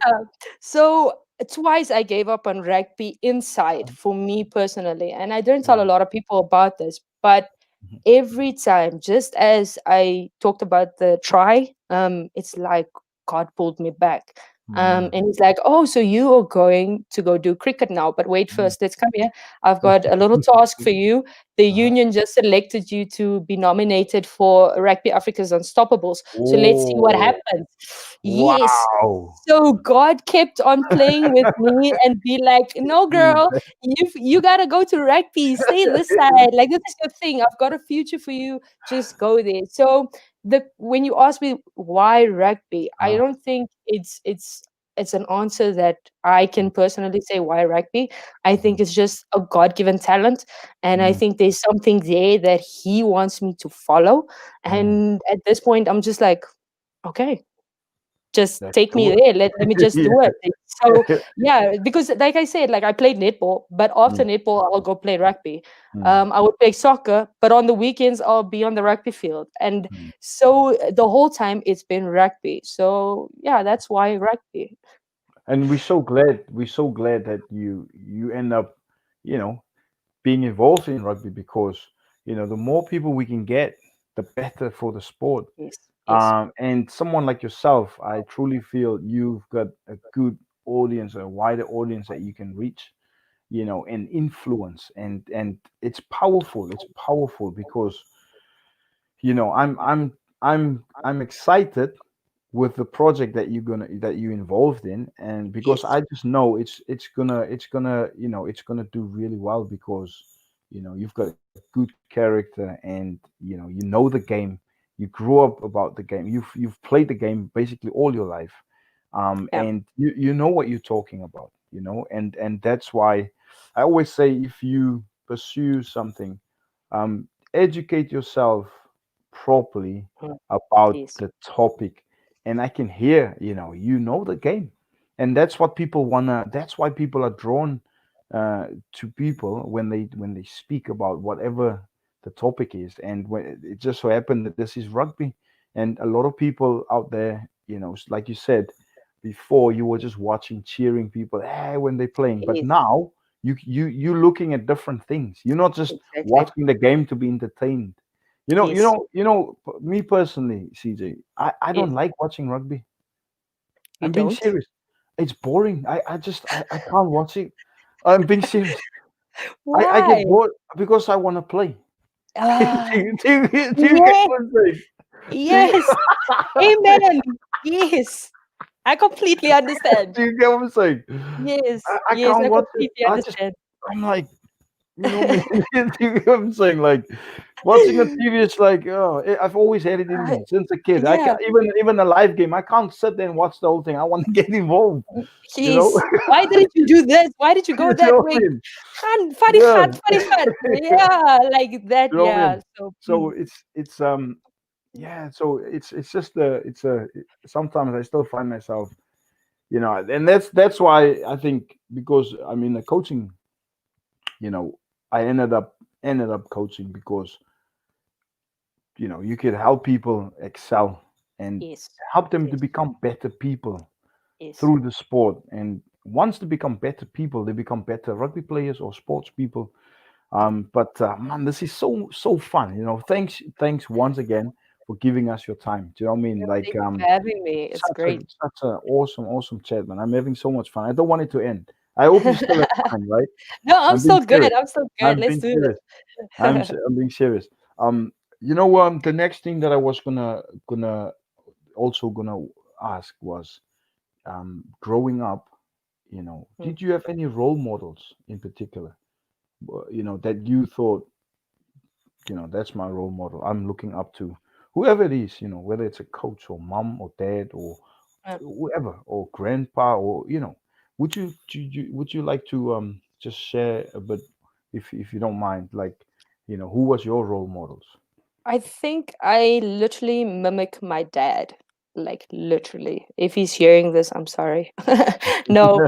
So twice I gave up on rugby inside for me personally. And I don't tell a Right. lot of people about this, but Mhm. every time, just as I talked about the try, it's like God pulled me back. Mm. And he's like, "Oh, so you are going to go do cricket now? But wait Mm. first, let's come here. I've got a little task for you. The Uh-huh. union just selected you to be nominated for Rugby Africa's Unstoppables. So let's see what Oh, happens." Yes. wow. So God kept on playing with me and be like, "No, girl, you gotta go to rugby. Stay this side. Like this is your thing. I've got a future for you. Just go there." So when you ask me why rugby, I Uh, don't think it's an answer that I can personally say why rugby. I mhm. think it's just a God-given talent, and I Mm. think there's something there that He wants me to follow. Mm. And at this point, I'm just like, okay, just Let's take me do there. Let me it. just do it. So Yeah. yeah, because like I said, like I played netball, but after Mm. netball, I'll go play rugby. Mm. I would play soccer, but on the weekends, I'll be on the rugby field. And Mm. so the whole time, it's been rugby. So yeah, that's why rugby. And we're so glad that you end up, you know, being involved in rugby, because the more people we can get, the better for the sport. Yes, yes, And someone like yourself, I truly feel you've got a good audience, a wider audience that you can reach, and influence, and it's powerful. It's powerful because I'm excited with the project that you involved in, and because yes, I just know it's gonna do really well, because you've got a good character, and you know the game. You grew up about the game. You've played the game basically all your life, yeah, and you know what you're talking about, and that's why. I always say if you pursue something, educate yourself properly Mm. about Yes. the topic, and I can hear, you know the game, and that's what people wanna. That's why people are drawn to people when they speak about whatever the topic is, and when it just so happened that this is rugby, and a lot of people out there, like you said before, you were just watching, cheering people, when they're playing, but Yes. now you're looking at different things. You're not just Exactly. watching the game to be entertained. Yes. Me personally, CJ, I don't Yes. like watching rugby. You I'm being don't? serious. It's boring. I can't watch it. I'm being serious. I Why? get bored because I want to play. do, Ah, you get yes. what I'm saying? Do you, Yes. Amen. Yes. I completely understand. do you get what I'm saying? Yes. I Yes, can't I watch it. completely understand. I'm like, me. Do you get what I'm saying? Like, watching a TV is like, I've always had it in Uh, me since a kid. I yeah. can't even a live game. I can't sit there and watch the whole thing. I want to get involved. You know, Yes. Why didn't you do this? Why did you go you that know what I way? mean? Gaan, vat die Yeah. gat, vat die gat. Yeah, like that. You know what I Yeah. mean? So, So it's yeah. So it's just sometimes I still find myself, and that's why I think, because I'm in the coaching, you know, I ended up coaching because you could help people excel and yes. help them to Yes. become better people Yes. through the sport. And once they become better people, they become better rugby players or sports people. But man, this is so fun. Thanks once again for giving us your time. Do you know what I mean? Like, Thank you for having me. It's such a great. such a awesome chat, man. I'm having so much fun. I don't want it to end. I hope you still have time, right? No, I'm I'm being still good. serious. I'm still good. I'm Let's being do serious. it. I'm being serious. The next thing that I was gonna also gonna ask was, growing up. Mm. Did you have any role models in particular? That you thought, that's my role model. I'm looking up to whoever it is. Whether it's a coach or mom or dad or Uh, whoever, or grandpa, or would you like to just share a bit, if you don't mind, like, who was your role models? I think I literally mimic my dad. Like literally. If he's hearing this, I'm sorry. No,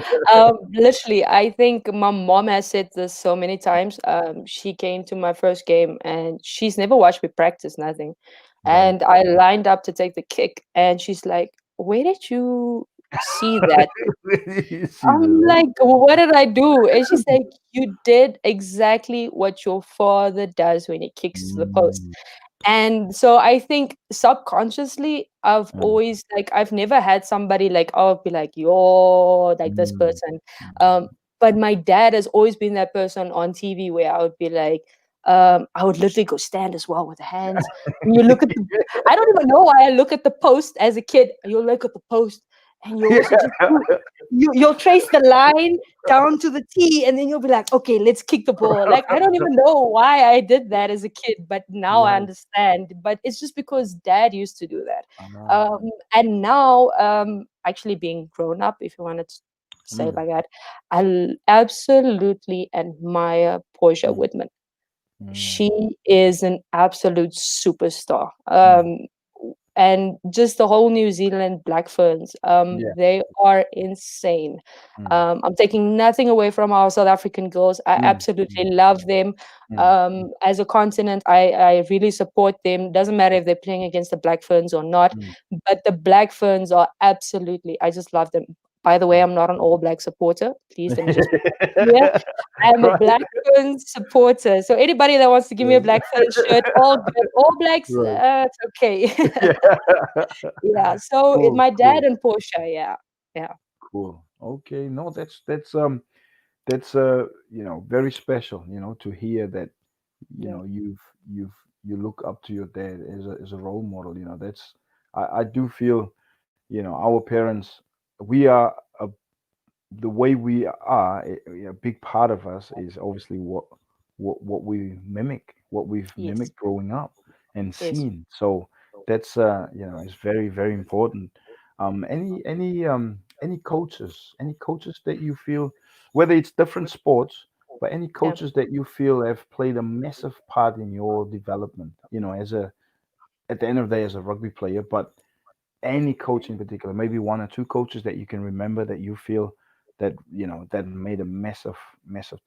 literally, I think my mom has said this so many times. She came to my first game and she's never watched me practice, nothing. Right. And I lined up to take the kick, and she's like, "Where did you see that?" You see I'm this, like, "What did I do?" And she's like, "You did exactly what your father does when he kicks to the post." mm, And so I think subconsciously, mm, I've never had somebody like, I'll be like, "You're like this mm, person." mm. Um, but my dad has always been that person on TV where I would be like, I would literally go stand as well with the hands. And you look at the I don't even know why I look at the post as a kid. You'll look at the post and you also just Yeah. you'll trace the line down to the T, and then you'll be like, "Okay, let's kick the ball." Like, I don't even know why I did that as a kid, but now I Right. understand. But it's just because dad used to do that. Ah. And now, actually being grown up, if you wanted to say it Mm, like that, absolutely admire Portia mm, Whitman. mm, She is an absolute superstar. mm. And just the whole New Zealand Black Ferns, Yeah. they are insane. Mm, I'm taking nothing away from our South African girls. I mm, absolutely mm, love them. mm. As a continent, I really support them. Doesn't matter if they're playing against the Black Ferns or not, Mm. but the Black Ferns are absolutely, I just love them. By the way, I'm not an All Black supporter. Please let me just put that clear. I am a Right. Black Ferns supporter. So anybody that wants to give me a Black Ferns shirt, all good. All Blacks, Right. it's okay. Yeah. Yeah. So Cool, my dad cool, and Portia, yeah, yeah, cool. Okay, no, that's very special, to hear that, yeah. you look up to your dad as a role model. That's, I do feel, our parents, we are the way we are, a big part of us is obviously what we mimic, what we've Yes, mimicked growing up and yes, seen. So that's, it's very important. Any coaches that you feel, whether it's different sports, but any Yeah. coaches that you feel have played a massive part in your development, as a at the end of the day as a rugby player, but any coach in particular, maybe one or two coaches that you can remember that you feel that that made a massive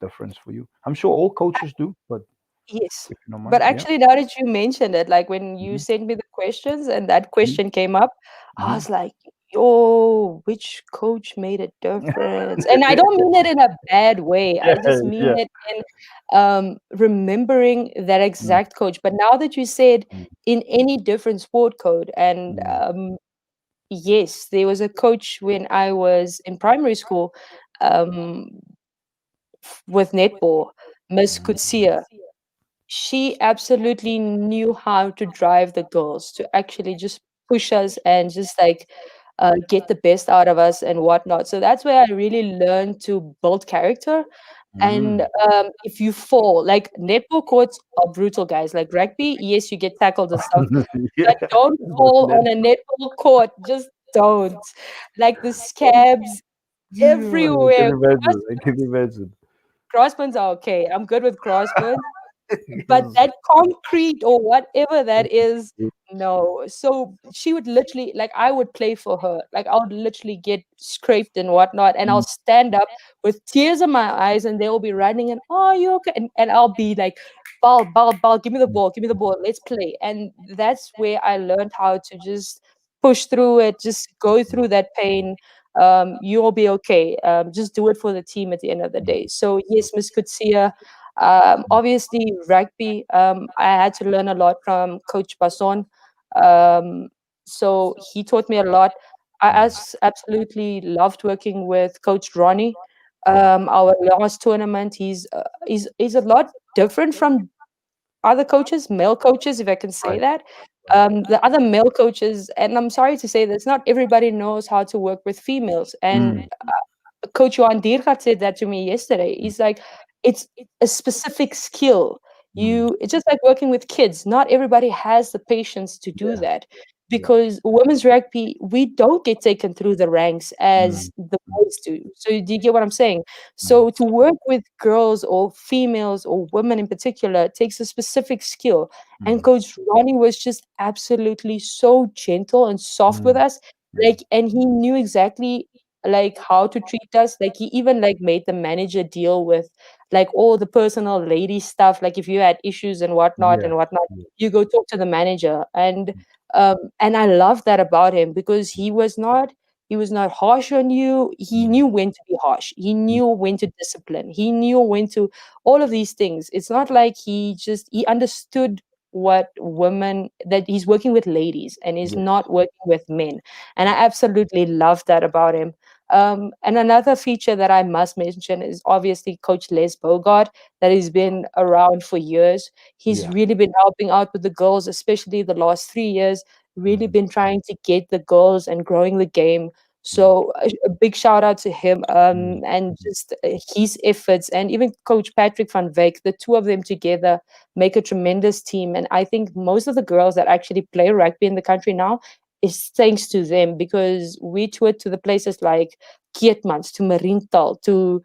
difference for you. I'm sure all coaches do, but Yes. if you don't But mind, yeah. actually, now that you mentioned it, like when you Hmm. sent me the questions and that Hmm. question came up, I Hmm. was like, yo, which coach made a difference? And I don't mean it in a bad way. Yeah, I just mean yeah. it in remembering that Mm, exact coach. But now that you said mm, in any different sport code, and mm, yes, there was a coach when I was in primary school um, with netball, Miss mm, Kutsia. She absolutely knew how to drive the girls to actually just push us and just like get the best out of us and whatnot. So that's where I really learned to build character. And mm. if you fall, like netball courts are brutal, guys. Like rugby, yes, you get tackled and stuff, Yeah, but don't but fall net. on a netball court. Just don't. Like the scabs Yeah, I can everywhere. imagine. I can imagine. Crossbuns are okay. I'm good with crossbuns. But Because- that concrete or whatever that is, no. So she would literally, like, I would play for her. Like, I would literally get scraped and whatnot, and I'll Mm, stand up with tears in my eyes, and they will be running, and oh, you okay? And I'll be like, ball, mm, give me the ball, let's play. And that's where I learned how to just push through it, just go mm, through that pain. You'll be okay. Just do it for the team at the end of the day. So yes, Miss Kutsia, obviously, rugby, I had to learn a lot from Coach Basson. Um, so he taught me a lot. mm. Absolutely loved working with Coach Ronnie. Yeah, Our last tournament, he's a lot different from other coaches, male coaches, if I can say right, that. right. The other male coaches, and I'm sorry to say this, not everybody knows how to work with females. And Mm, Coach Johan Diergaard said that to me yesterday. mm, He's like, it's a specific skill. mm. It's just like working with kids. Not everybody has the patience to do Yeah, that yeah. because women's rugby, we don't get taken through the ranks Mm, as the mm, boys do. So do you get what I'm saying? mm. So to work with girls or females or women in particular takes a specific skill. And Mm, Coach Ronnie was just absolutely so gentle and soft with mm, us. mm. Like, and he knew exactly like how to treat us. Like he even like made the manager deal with like all the personal lady stuff. Like if you had issues Yeah, and whatnot, yeah. you go talk to the manager. And I love that about him because he was not harsh on you. He Mm, knew when to be harsh. He mm. knew when to discipline. He knew when to all of these things. It's not like he understood what women that he's working with ladies and he's Yes. not working with men. And I Mm. absolutely love that about him. And another feature that I must mention is obviously Coach Les Bogart, that has been around for years. He's Yeah. really been helping out with the girls, especially the last 3 years, really Mm, been trying to get the girls and growing the game. mm, So a big shout out to him mm, and just his efforts, and even Coach Patrick van Wyk, the two of them together make a tremendous team. And I think most of the girls that actually play rugby in the country now is thanks to them because we toured to the places like Keetmans, to Marienthal, to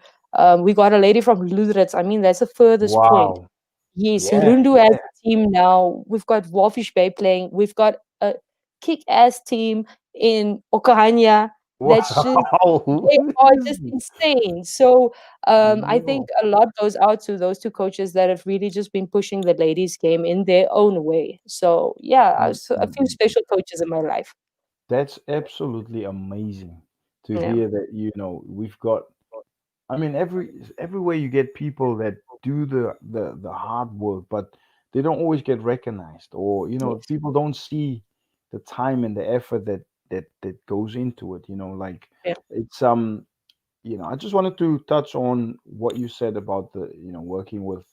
we got a lady from Lutherits. I mean, that's the furthest point. wow. Yes, Yeah, Rundu has yeah. a team now. We've got Wolfish Bay playing. We've got a kick-ass team in Okahanya. That's just Wow. they are just insane. So I think Yo. a lot goes out to those two coaches that have really just been pushing the ladies' game in their own way. So yeah, Mm, a mm, few mm. special coaches in my life. That's absolutely amazing to Yeah. hear that, we've got, I mean, everywhere you get people that do the hard work, but they don't always get recognized, or Yes. people don't see the time and the effort that goes into it. Like Yeah. it's I just wanted to touch on what you said about the working with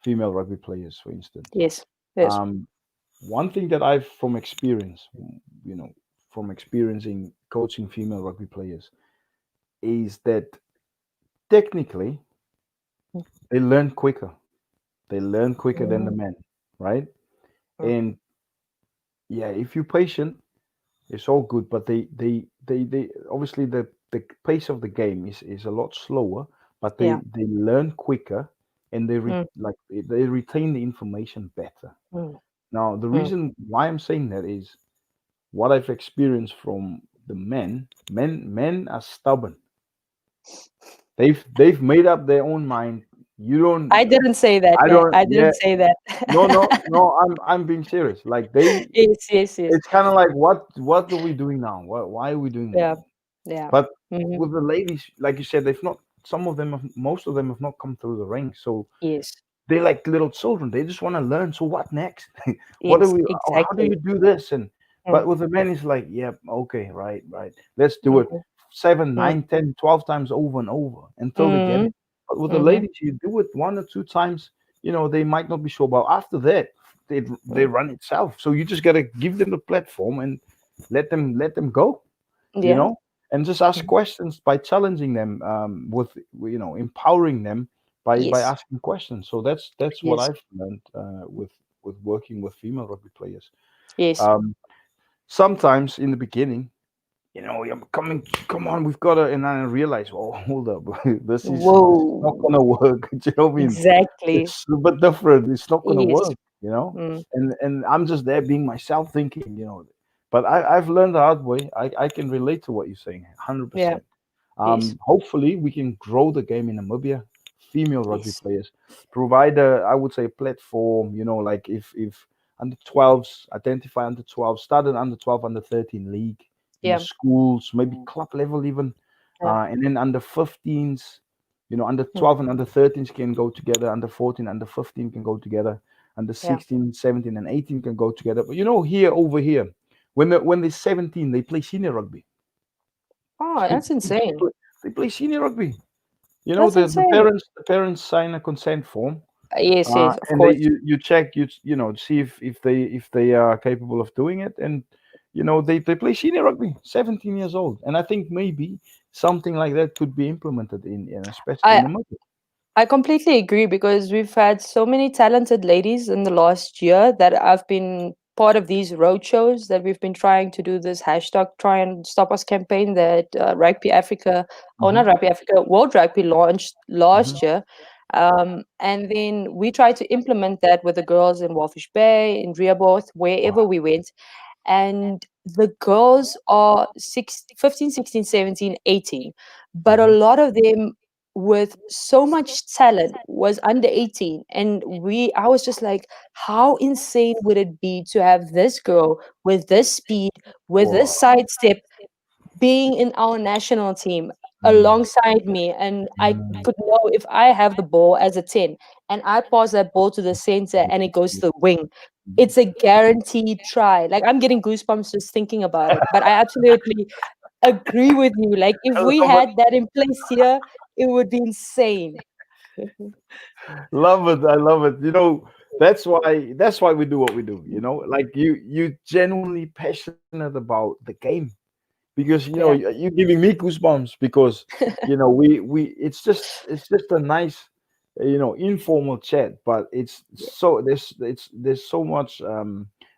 female rugby players, for instance. Yes. Yes. Um, One thing that I've from experience, you know, from experiencing coaching female rugby players, is that technically Mm, they learn quicker. They learn quicker than the mm, men, right? mm. And yeah, if you're patient, it's all good. But they obviously the pace of the game is a lot slower, but Yeah. they learn quicker. and mm, they retain the information better. mm, Now, the mm. reason why I'm saying that is what I've experienced from the men. Men are stubborn. They've made up their own mind. You I don't. didn't say that, I man. don't. I Yeah. didn't say that. No. No. No. I'm being serious. Like they. Yes, yes, yes. It's kind of like what are we doing now? Why are we doing that? Yeah, yeah. But Hmm. with the ladies, like you said, they've not. Some of them, most of them have not come through the ranks. So Yes, they're like little children. They just want to learn. So what next? What do yes, we? Oh, how do exactly. you do this? And Mm, but with the men, it's like, yeah, okay, right, right. Let's do it mhm, 7, mm, 9, 10, 12 times over and over until they get mhm, it. But with the mhm, ladies, you do it 1 or 2 times. They might not be sure. But after that, they mm. run itself. So you just gotta give them the platform and let them go. you Yeah. know and just ask Mhm. questions by challenging them, with empowering them by Yes, asking questions. So that's what yes, I've learned, with working with female rugby players. yes. um Sometimes in the beginning, I'm coming, come on, we've got to, and I realize, oh, hold up, this is not Whoa. gonna work. Do you know what I mean? Exactly. It's a bit different. It's not gonna Yes. work. Mm, And I'm just there being myself, thinking. But I've learned the hard way. I can relate to what you're saying, yeah. 100%. Yes. Hopefully, we can grow the game in Namibia. Female rugby Yes. players provide I would say, a platform. Like if under 12s identify under 12, start an under 12, under 13 league in the Yeah. schools, maybe club level even, Yeah. and then under 15s. Under Mm, 12 and under 13s can go together. Under 14, under 15 can go together. Under yeah. 16, 17, and 18 can go together. But here, over here, when they're 17, they play senior rugby. Oh, They, that's they insane. play, they play senior rugby. That's The insane. parents sign a consent form, Yes, yes, of and they course. you check, see if they are capable of doing it, and they play senior rugby, 17 years old, and I think maybe something like that could be implemented especially in I the market. I completely agree because we've had so many talented ladies in the last year that I've been part of these road shows that we've been trying to do this hashtag try and stop us campaign that Rugby Africa, or Hmm. not Rugby Africa, World Rugby launched Hmm. last year. And then we tried to implement that with the girls in Walfish Bay, in Rehoboth, wherever we went. And the girls are 15, 16, 17, 18. But a Hmm. lot of them with so much talent was under 18, and I was just like, how insane would it be to have this girl with this speed, with this Wow. sidestep, being in our national team Mm, alongside me, and I mm. could know if I have the ball as a 10 and I pass that ball to the center and it goes to the wing, it's a guaranteed try. Like, I'm getting goosebumps just thinking about it. But I absolutely agree with you. Like, if I we love had that in place here, it would be insane. love it. I love it. That's why we do what we do. Like you genuinely passionate about the game, because Yeah. you're giving me goosebumps, because we it's just a nice, informal chat, but there's so much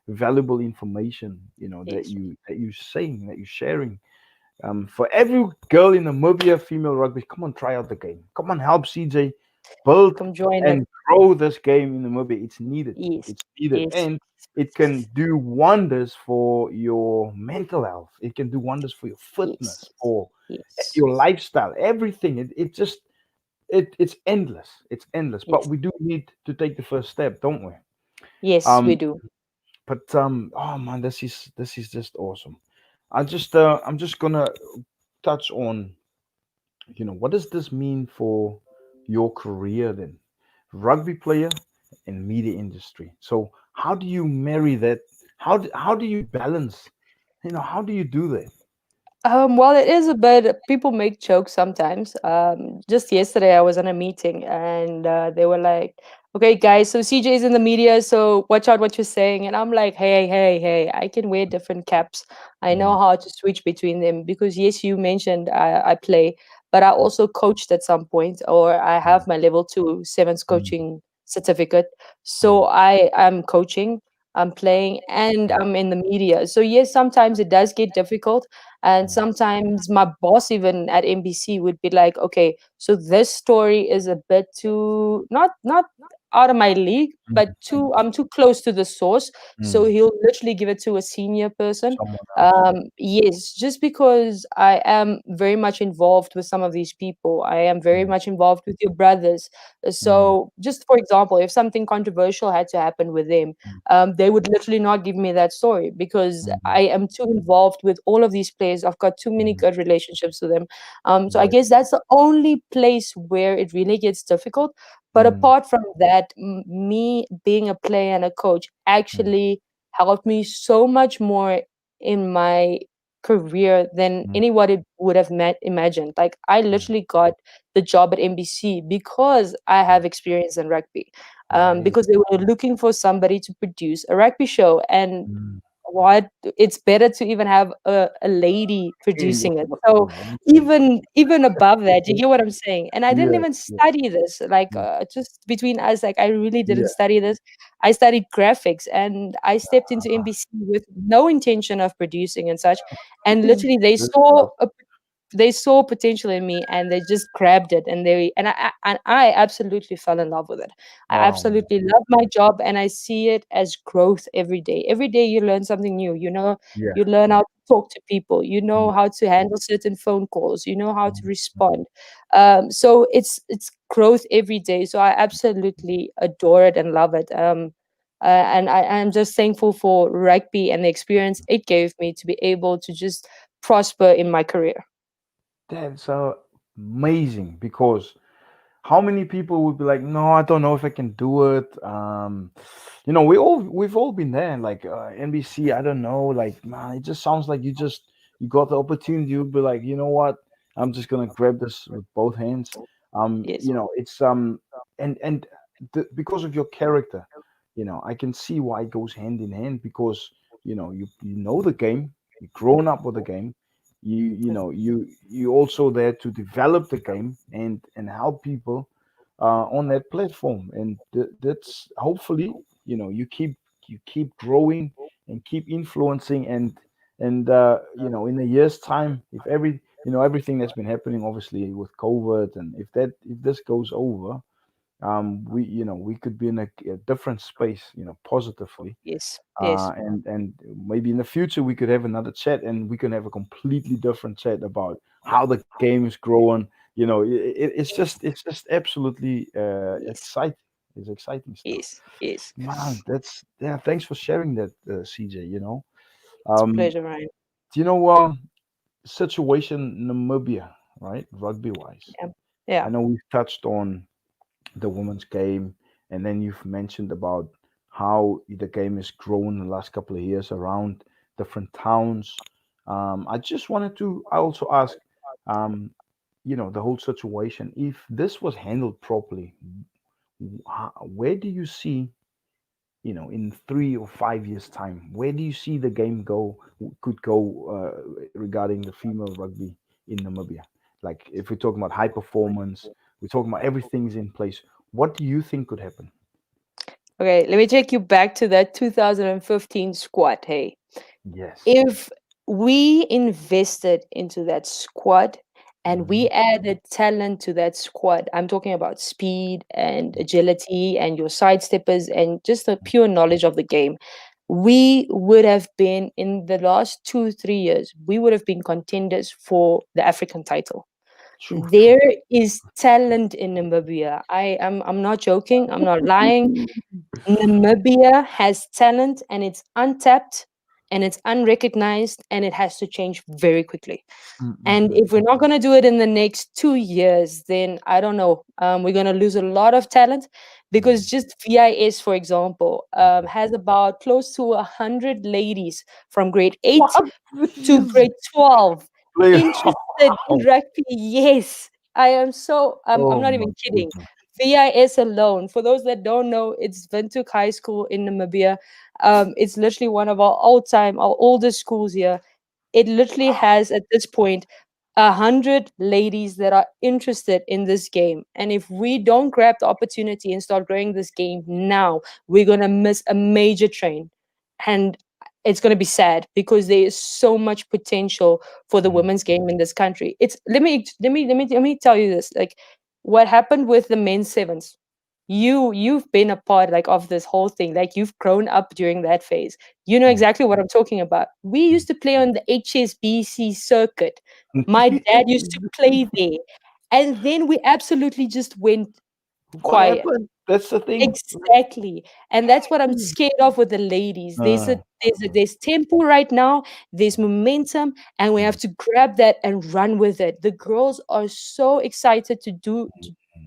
valuable information, that Yes. you're saying, that you're sharing. For every girl in Namibia, female rugby, come on, try out the game. Come on, help CJ build Come join it. and grow this game in Namibia. It's needed. Yes. It's needed, Yes. and it can do wonders for your mental health. It can do wonders for your Yes. fitness, for Yes. your lifestyle, everything. It's endless. It's endless. But Yes. we do need to take the first step, don't we? Yes, we Um, do. but oh man, this is just awesome. I'm just gonna touch on, what does this mean for your career then? Rugby player and media industry. So how do you marry that? How do you balance? How do you do that? Well, it is a bit. People make jokes sometimes. Just yesterday, I was in a meeting and they were like, "Okay, guys, so CJ is in the media, so watch out what you're saying." And I'm like, "Hey, hey, hey! I can wear different caps. I Mm, know how to switch between them because yes, you mentioned I play, but I also coached at some point, or I mm, have my level 2 sevens mm, coaching certificate. So mm, I am coaching. I'm playing, and I'm in the media. So yes, sometimes it does get difficult, and Mm, sometimes my boss even at NBC would be like, "Okay, so this story is a bit too not out of my league, mm, but too I'm too close to the source." So mm. he'll literally give it to a senior person. Someone else. Yeah. Yes, just because I am very much involved with some of these people, I am very Mm, much involved with your brothers. mm, So, just for example, if something controversial had to happen with them, mm, they would literally not give me that story because mm, I am too involved with all of these players. I've got too many mm. good relationships with them. So I Yes. guess that's the only place where it really gets difficult. But Mm, apart from that, me being a player and a coach mm, actually helped me so much more in my career than mm, anybody would have imagined. Like I mm, literally got the job at NBC because I have experience in rugby. nice. Because they were looking for somebody to produce a rugby show, and Mm. what it's better to even have a lady Hey, of producing it. course, So obviously. even above that, you get what I'm saying? And I didn't Yeah, even yeah, study this. Like mm, just between us, like I really didn't yeah. study this. I studied graphics, and I stepped into Uh, NBC with no intention of producing and such. And literally Good stuff. they saw potential in me, and they just grabbed it, and I absolutely fell in love with it. I Oh, absolutely love my job, and I see it as growth every day. Every day you learn something new. yeah, You learn yeah. how to talk to people, you Mm, know how to handle certain phone calls, you know how to mm, respond. So it's growth every day. So I absolutely adore it and love it. And I'm just thankful for rugby and the experience it gave me to be able to just prosper in my career. that's amazing because how many people would be like, no, I don't know if I can do it. We've all been there. Like NBC, I don't know. Like, man, it just sounds like you got the opportunity. You'd be like, you know what? I'm just gonna grab this with both hands. Yes, It's and because of your character, I can see why it goes hand in hand because you know the game, you've grown up with the game, you also there to develop the game and help people on that platform, and that's hopefully you keep growing and keep influencing, and in a year's time, if everything that's been happening obviously with COVID, and if this goes over, we could be in a different space, positively, yes, yes, and maybe in the future we could have another chat and we can have a completely different chat about how the game is growing. It's just absolutely yes, exciting. It's exciting stuff. yes, yes. Man, that's yeah, thanks for sharing that, CJ. It's a um pleasure, Ryan. do you know situation Namibia, right, rugby wise? Yeah, I yeah, know we've touched on the women's game, and then you've mentioned about how the game has grown in the last couple of years around different towns. I just wanted to I also ask, um, the whole situation. If this was handled properly, where do you see, in 3 or 5 years' time, where do you see the game could go regarding the female rugby in Namibia? Like, if we're talking about high performance, we're talking about everything's in place. What do you think could happen? okay, let me take you back to that 2015 squad. Hey, Yes. if we invested into that squad and we Mhm. added talent to that squad, I'm talking about speed and agility and your sidesteppers and just the pure knowledge of the game, we would have been in the last 2 3 years, we would have been contenders for the African title. True, true. There is talent in Namibia. I'm not joking, I'm not lying. Namibia has talent, and it's untapped, and it's unrecognized, and it has to change very quickly. Mm, mm, And mm, if we're not going to do it in the next 2 years, then I don't know. We're going to lose a lot of talent because mm. just VIS, for example, has about close to 100 ladies from grade 8 What? to Yes. grade 12 Play. interested in rugby. Yes, I am so I'm Oh not my even kidding. goodness. VIS alone, for those that don't know, it's Windhoek High School in Namibia. It's literally one of our oldest schools here. It literally has at this point 100 ladies that are interested in this game. And if we don't grab the opportunity and start growing this game now, we're gonna miss a major train. and it's going to be sad because there is so much potential for the Mm. women's game in this country. It's let me tell you this. Like, what happened with the men's sevens, you've been a part, like, of this whole thing. Like, you've grown up during that phase. You know Mm. exactly what I'm talking about. We used to play on the HSBC circuit. My dad used to play there, and then we absolutely just went What quiet. happened? That's the thing. Exactly. And that's what I'm scared of with the ladies. Uh, There's tempo right now, there's momentum, and we have mm, to grab that and run with it. The girls are so excited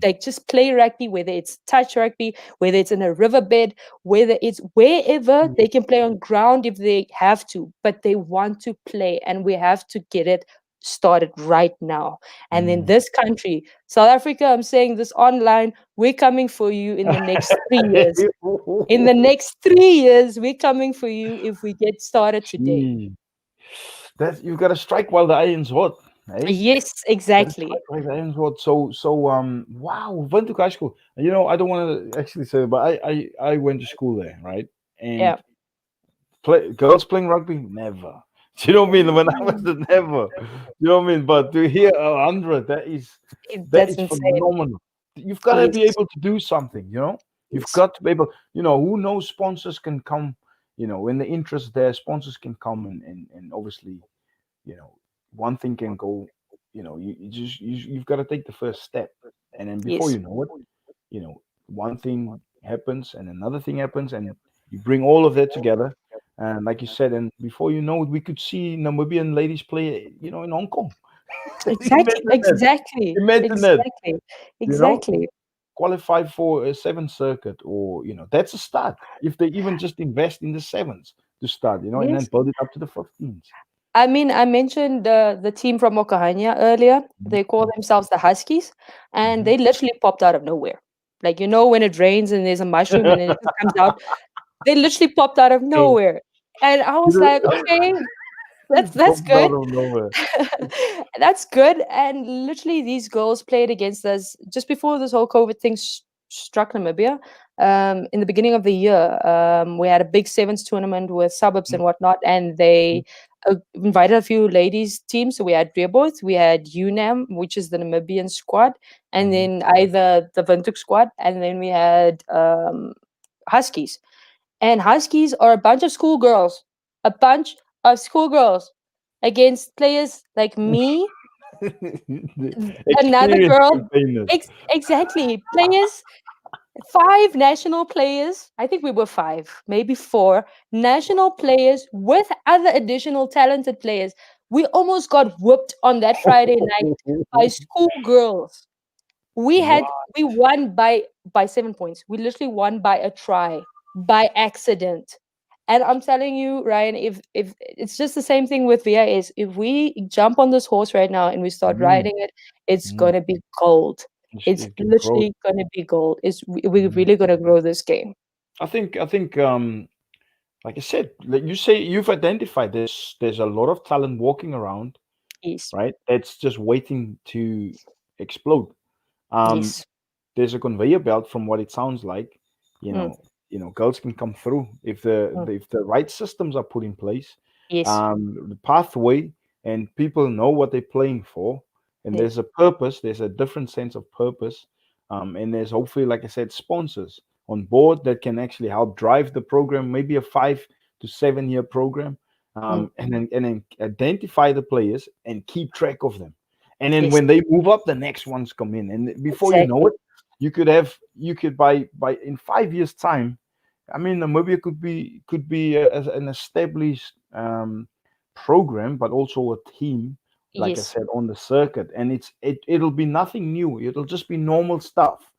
like, just play rugby, whether it's touch rugby, whether it's in a riverbed, whether it's wherever they can play on ground if they have to, but they want to play, and we have to get it started right now. And then mm. this country, South Africa, I'm saying this online, we're coming for you in the next 3 years. In the next 3 years, we're coming for you if we get started today. Gee, that you've got to strike while the iron's hot, eh? Yes, Got to exactly. strike while the iron's hot. Wow, went to high school. You know, I don't want to actually say, but I went to school there, right? Yeah. And girls playing rugby, never. Do you know what I mean? When I was Mm. there, never. You know what I mean? But to hear 100, that That's is insane. phenomenal. You've got to be Yes. able to do something. You know, you've Yes. got to be able. You know, who knows? Sponsors can come. You know, when the interest there, sponsors can come and obviously, you know, one thing can go. You know, you've got to take the first step, and then before Yes. you know it, you know, one thing happens and another thing happens, and you bring all of that together. And like you said, and before you know it, we could see Namibian ladies play, you know, in Hong Kong. Exactly. Imagine that. Exactly. Imagine that. Exactly. You know, Exactly. qualify for a seventh circuit, or you know, that's a start. If they even just invest in the sevens to start, you know, and then Yes. build it up to the 15s. I mean, I mentioned the team from Okahania earlier. They call themselves the Huskies, and Mhm. they literally popped out of nowhere. Like, when it rains and there's a mushroom and then it just comes out. They literally popped out of So, nowhere, and I you was like, know, okay, that's popped out good. of nowhere. That's good. And literally, these girls played against us just before this whole COVID thing struck Namibia. In the beginning of the year, we had a big sevens tournament with suburbs and whatnot, and they invited a few ladies teams. So we had Rehoboth, we had UNAM, which is the Namibian squad, and Mhm. then either the Windhoek squad, and then we had Huskies. And Huskies are a bunch of schoolgirls, a bunch of schoolgirls against players like me, The another experienced girl. campaigners. Exactly. Players, five national players. I think we were five, maybe four national players with other additional talented players. We almost got whooped on that Friday night by schoolgirls. We Wow. had we won by 7 points. We literally won by a try, by accident. And I'm telling you, Ryan, if it's just the same thing with VIS, if we jump on this horse right now and we start Mhm. riding it, it's Mhm. gonna be gold. It's It can grow. literally gonna be gold. We're Mhm. really gonna grow this game. I think, like I said, like you say, you've identified there's a lot of talent walking around, Yes, right? That's just waiting to explode. Um, yes, there's a conveyor belt from what it sounds like. You mm, know, girls can come through if mm, if the right systems are put in place, yes, the pathway, and people know what they're playing for, and there's yes, a purpose. There's a different sense of purpose, and there's hopefully, like I said, sponsors on board that can actually help drive the program, maybe a 5 to 7 year program, mm, and then identify the players and keep track of them. And then yes, when they move up, the next ones come in, and before you know exactly. it, you could by in 5 years time. I mean, Namibia could be an established program, but also a team, like I Yes, said, on the circuit, and it'll be nothing new. It'll just be normal stuff.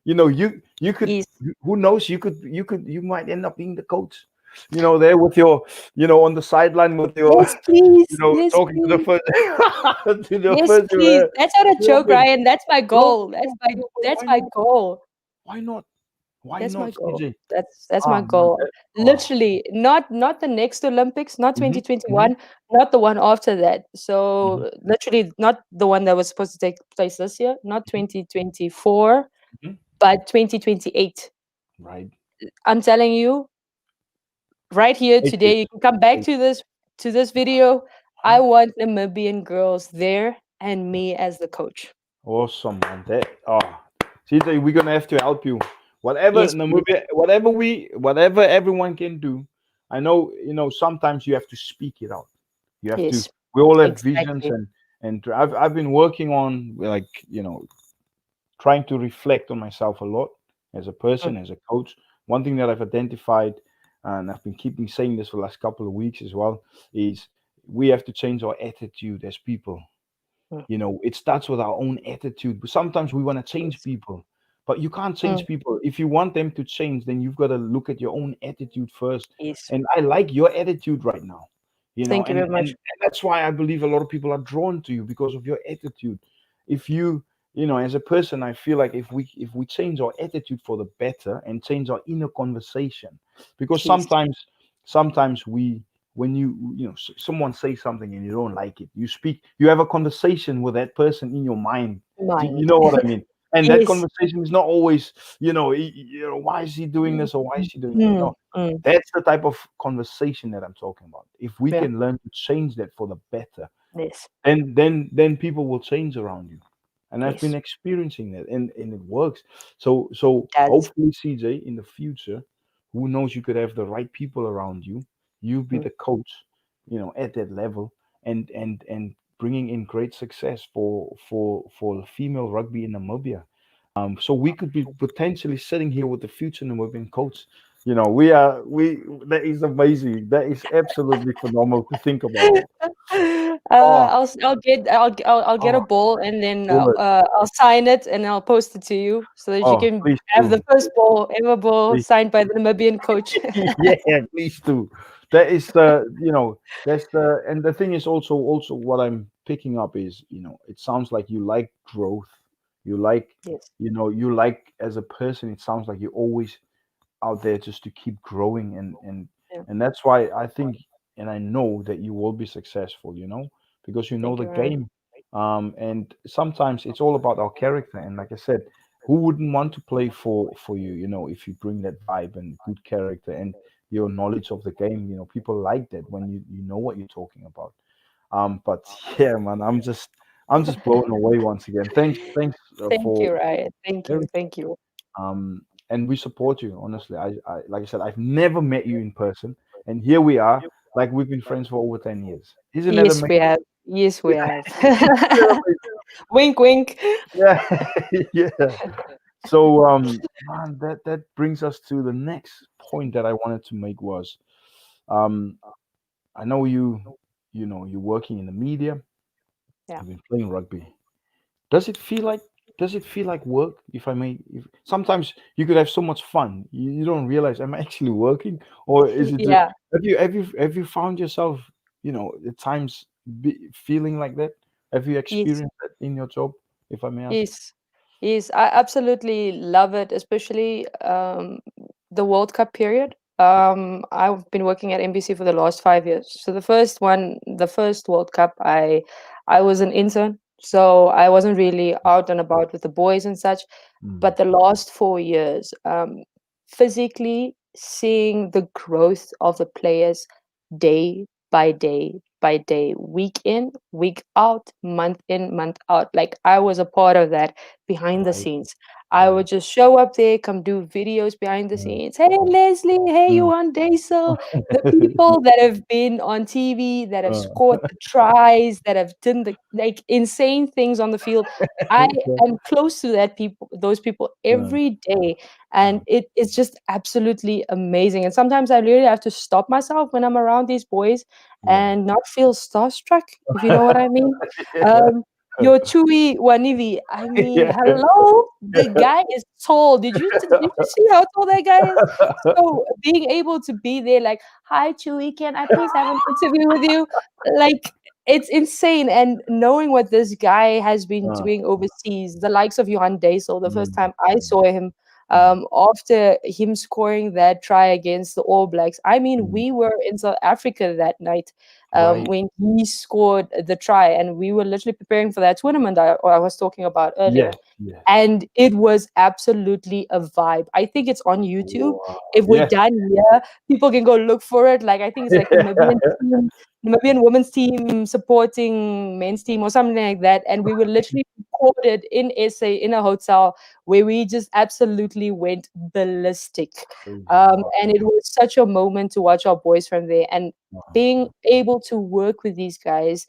You know, you could, yes, who knows, you might end up being the coach. You know, there with your, on the sideline with your, yes, please, yes, talking to the please. first to the Yes, first. please. That's not a You know joke, what I mean? Ryan. That's my No, goal. That's no, my no, but that's why my not? goal. Why not? Why That's my not, goal. CJ? That's my Ah, man. goal. Oh. Literally, not the next Olympics, not Hmm. Hmm. 2021, not the one after that. Hmm. So literally not the one that was supposed to take place this year, not 2024, Hmm. but 2028. Right. I'm telling you, right here It is. today. You can come back It- to this video. I want Namibian girls there and me as the coach. Awesome, man. CJ, we're gonna have to help you. Whatever Yes, please. Namibia, whatever everyone can do. I know, sometimes you have to speak it out. You have to. Yes, We all have visions, exactly. and I've been working on, like, trying to reflect on myself a lot as a Mm, person, as a coach. One thing that I've identified, and I've been keeping saying this for the last couple of weeks as well, is we have to change our attitude as people. mm, It starts with our own attitude. But sometimes we want to change yes, people, but you can't mm, change people. If you want them to change, then you've got to look at your own attitude first. yes. And I like your attitude right now, Thank you and very much. that's why I believe a lot of people are drawn to you because of your attitude. If as a person, I feel like if we change our attitude for the better and change our inner conversation, because Yes, sometimes we when someone says something and you don't like it, you have a conversation with that person in your mind. You mind. know what I mean? And that Yes. conversation is not always, why is he doing Mm, this or why is she doing that? mm, No, mm, that's the type of conversation that I'm talking about. If we yeah. can learn to change that for the better, Yes. then people will change around you. And I've been Yes. experiencing that, and it works. So Does. hopefully, CJ, in the future, who knows, you could have the right people around you. You be Mm, the coach, at that level, and bringing in great success for female rugby in Namibia. So we could be potentially sitting here with the future Namibian coach. We that is amazing. That is absolutely phenomenal to think about it. Oh, I'll get a oh, ball and then do it. I'll sign it and I'll post it to you so that you Oh, can please have the do. first ball ever ball Please. signed by the Namibian coach. Yeah, please do. That is and the thing is also what I'm picking up is, it sounds like you like growth. You like, Yes. as a person, it sounds like you're always out there just to keep growing, Yeah. and that's why I think, and I know that you will be successful, because you know Thank the you, Ryan. game. And sometimes it's all about our character, and like I said, who wouldn't want to play for you, if you bring that vibe and good character and your knowledge of the game. People like that when you know what you're talking about. But yeah, man, I'm just blown away once again. Thanks Thank for you, Ryan. Thank you. everything. Thank you. And we support you, honestly. I like I said, I've never met you in person, and here we are, like we've been friends for over 10 years. Isn't that Yes, amazing? we have. Yes, we have. Isn't that Wink, wink. amazing? Yeah, yeah. So, man, that brings us to the next point that I wanted to make was, um, I know you're working in the media, Yeah. you've been playing rugby. Does it feel like does it feel like work? If I may, sometimes you could have so much fun, you don't realize I'm actually working, or is it just Yeah. have you found yourself, at times feeling like that? Have you Yes. experienced that in your job, if I may ask? Yes, yes, I absolutely love it, especially the World Cup period. I've been working at NBC for the last 5 years. So the first one, the first World Cup, I was an intern, so I wasn't really out and about with the boys and such. Mm, But the last 4 years, physically seeing the growth of the players day by day, week in, week out, month in, month out. Like I was a part of that behind the right, scenes. I right. would just show up there, come do videos behind the Mm, scenes. Hey Leslie, hey mm. Johan Diesel, the people that have been on TV, that have Uh, scored the tries, that have done the like insane things on the field. I am close to those people uh, every day, and uh, it's just absolutely amazing. And sometimes I really have to stop myself when I'm around these boys yeah. and not feel starstruck, if you know what I mean. Yeah. Um, your Chewy Wanivi, I mean, Yeah. hello, the guy is tall. Did you see how tall that guy is? So being able to be there, like, hi Chewy, can I please have an interview with you? Like, it's insane. And knowing what this guy has been Uh, doing overseas, the likes of Johan Diesel, the first mm, time I saw him, Mm. After him scoring that try against the All Blacks. I mean, Mm. we were in South Africa that night Right. when he scored the try, and we were literally preparing for that tournament I was talking about earlier. Yes. Yes. And it was absolutely a vibe. I think it's on YouTube. Wow. If we're Yes. done here, people can go look for it. Like I think it's like Namibian women's team supporting men's team or something like that. And we were literally recorded in SA in a hotel where we just absolutely went ballistic. Crazy. Wow. And it was such a moment to watch our boys from there and Wow. being able to work with these guys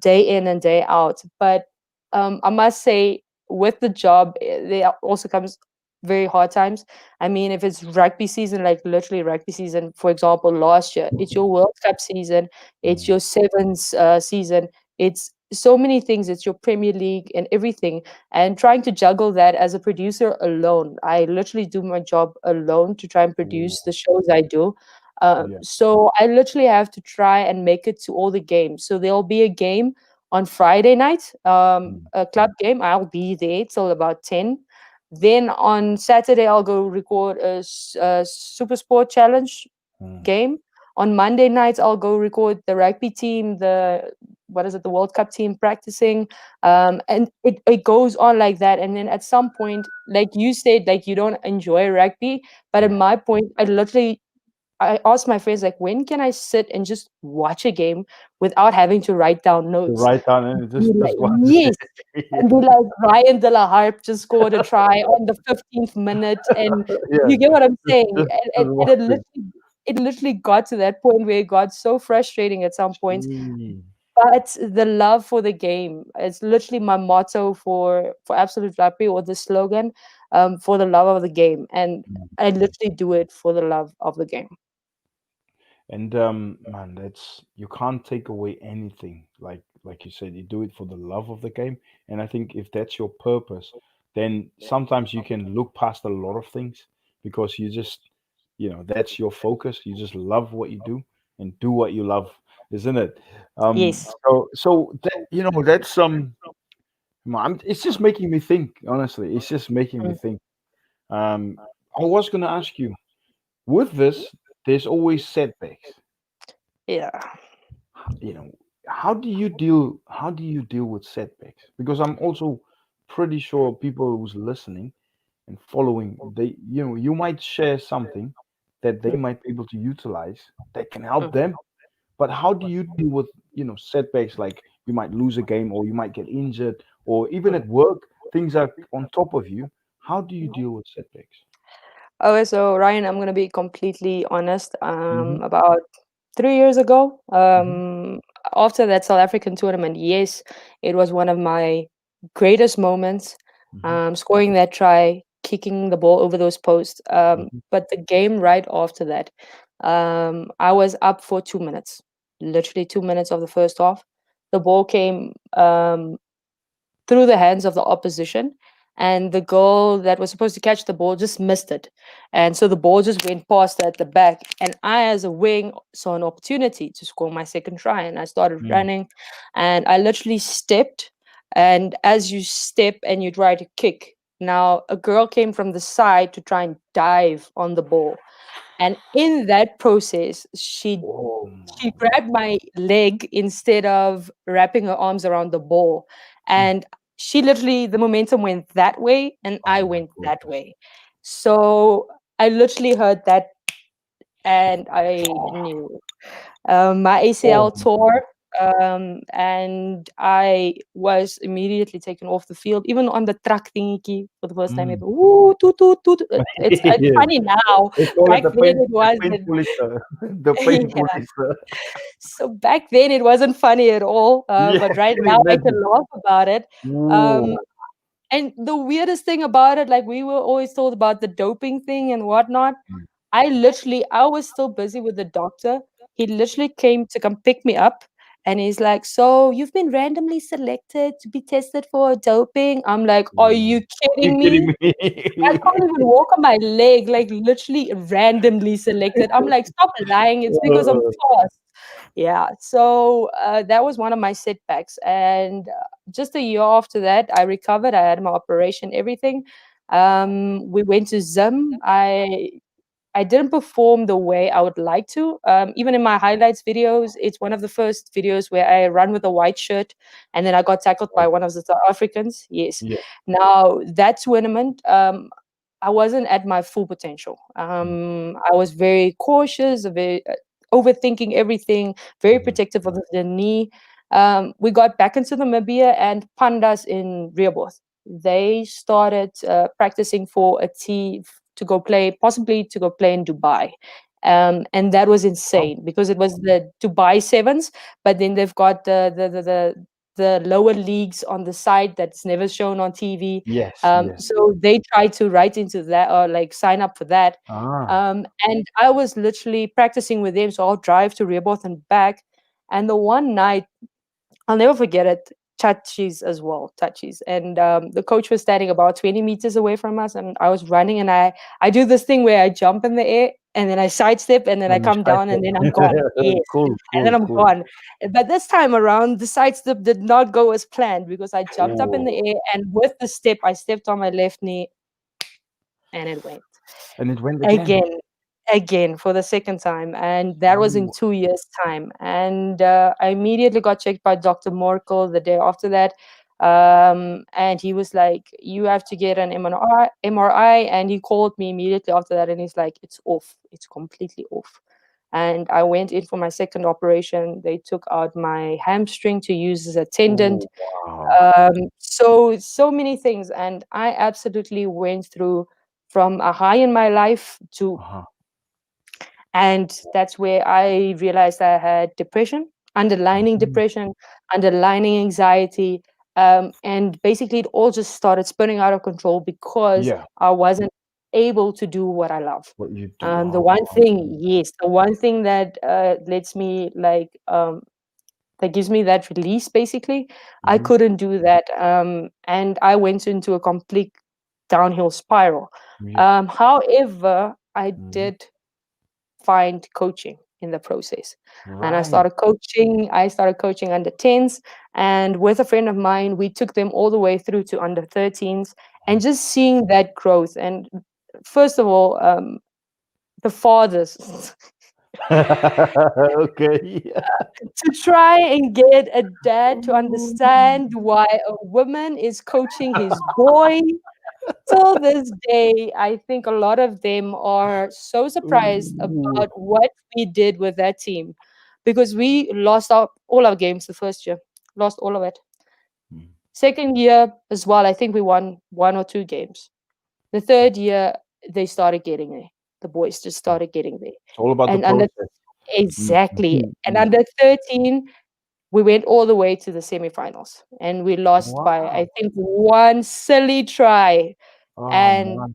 day in and day out. But I must say, with the job, there also comes very hard times. I mean, if it's rugby season, like literally rugby season, for example, last year, it's your World Cup season, it's Mm. your sevens season, it's so many things, it's your Premier League and everything. And trying to juggle that as a producer alone, I literally do my job alone to try and Ooh. produce the shows I do. Yeah. So I literally have to try and make it to all the games. So there'll be a game on Friday night, Mm. a club game. I'll be there till about 10. Then on Saturday, I'll go record a Super Sport Challenge Mm. game. On Monday nights, I'll go record the rugby team, the what is it, the World Cup team practicing. And it goes on like that. And then at some point, like you said, like you don't enjoy rugby. But at Yeah. my point, I asked my friends, like, when can I sit and just watch a game without having to write down To notes? write down and Be like, just watch yes. it. And be like, Ryan De La Harp just scored a try on the 15th minute. And Yeah. you get what I'm saying? Just And watch it. it literally got to that point where it got so frustrating at some point. Mm. But the love for the game, it's literally my motto for Absolute Rugby, or the slogan, for the love of the game. And I Mm. literally do it for the love of the game. And man, that's you can't take away anything. Like you said, you do it for the love of the game. And I think if that's your purpose, then sometimes you can look past a lot of things because you just, that's your focus. You just love what you do and do what you love, isn't it? Yes. So that that's it's just making me think. Honestly, it's just making me Mm. think. I was gonna ask you with this. There's always setbacks. Yeah. you know how do you deal with setbacks, because I'm also pretty sure people who's listening and following, they you might share something that they might be able to utilize that can help Mm. them. But how do you deal with setbacks, like you might lose a game or you might get injured, or even Mm. at work things are on top of you? How do you deal with setbacks? Okay, so Ryan, I'm gonna be completely honest. Mm-hmm. About 3 years ago, Mm-hmm. after that South African tournament, yes, it was one of my greatest moments. Mm-hmm. Scoring that try, kicking the ball over those posts. Mm-hmm. But the game right after that, I was up for 2 minutes, literally 2 minutes of the first half. The ball came through the hands of the opposition. And the girl that was supposed to catch the ball just missed it. And so the ball just went past her at the back. And I, as a wing, saw an opportunity to score my second try. And I started Mm. running and I literally stepped. And as you step and you try to kick, now a girl came from the side to try and dive on the ball. And in that process, Oh she my. grabbed my leg instead of wrapping her arms around the ball. Mm. And she literally, the momentum went that way and Oh I my went that goodness. way. So I literally heard that and I knew. My Oh ACL my. tore, and I was immediately taken off the field, even on the truck thingy for the first time Mm. ever. Ooh, toot, toot, toot. It's Yes. funny now. They call it Back then it the pain wasn't. police, the pain Yeah. police. So back then it wasn't funny at all, Yeah, but right can now I can imagine. laugh about it. Um, Whoa. and the weirdest thing about it, like we were always told about the doping thing and whatnot. Mm. I was still busy with the doctor. He literally came to come pick me up and he's like, "So you've been randomly selected to be tested for doping?" I'm like, "Are Whoa. you Are you kidding kidding me? I me? can't even walk on my leg, like literally randomly selected." I'm like, "Stop lying. It's because I'm Uh, fast." Yeah. So that was one of my setbacks. And just a year after that, I recovered. I had my operation, everything. We went to Zim. I didn't perform the way I would like to. Even in my highlights videos, it's one of the first videos where I run with a white shirt, and then I got tackled by one of the South Africans. Yes. Yeah. Now that tournament, I wasn't at my full potential. I was very cautious, very overthinking everything, very Mhm. protective of the knee. We got back into Namibia, and pandas in Rehoboth. They started practicing for a team to go play, possibly to go play in Dubai. And that was Oh, insane because it was the Dubai Sevens, but then they've got the lower leagues on the side that's never shown on TV. yes, yes. So they tried to write into that or like sign up for that. Ah, And I was literally practicing with them, so I'll drive to Rehoboth and back. And the one night I'll never forget it. Touchies as well, touchies. And the coach was standing about 20 meters away from us, and I was running, and I do this thing where I jump in the air, and then I sidestep, and then I and you come down, and then I'm gone. Yes, Cool, and then cool, I'm cool. gone. But this time around, the sidestep did not go as planned because I jumped up in the Oh, air, and with the step, I stepped on my left knee, and it went and it went again. again for the second time, and that was in Ooh. 2 years time. And I immediately got checked by Dr. Morkel the day after that, and he was like, you have to get an MRI. And he called me immediately after that, and he's like, it's off, it's completely off. And I went in for my second operation. They took out my hamstring to use as a tendon. Oh, wow. So many things, and I absolutely went through from a high in my life to, Uh-huh. and that's where I realized I had Mhm. depression, underlining anxiety, and basically it all just started spinning out of control because Yeah, I wasn't able to do what I love. what you do. The Oh, one thing, yes, the one thing that lets me like that gives me that release, basically, I mm-hmm. couldn't do that, and I went into a complete downhill spiral. Yeah. However, I Hmm. did find coaching in the process. And Right. I started coaching under 10s, and with a friend of mine, we took them all the way through to under 13s, and just seeing that growth. And first of all, the fathers Okay. to try and get a dad to understand why a woman is coaching his boy. Till this day, I think a lot of them are so surprised Ooh. about what we did with that team because we lost all our games the first year, lost all of it. Mm. Second year as well, I think we won one or two games. The third year, they started getting there. The boys just started getting there. It's all about the And under process. Mm, exactly. mm, And mm. under 13, we went all the way to the semifinals and we lost by, Wow. I think, one silly try. Oh And man.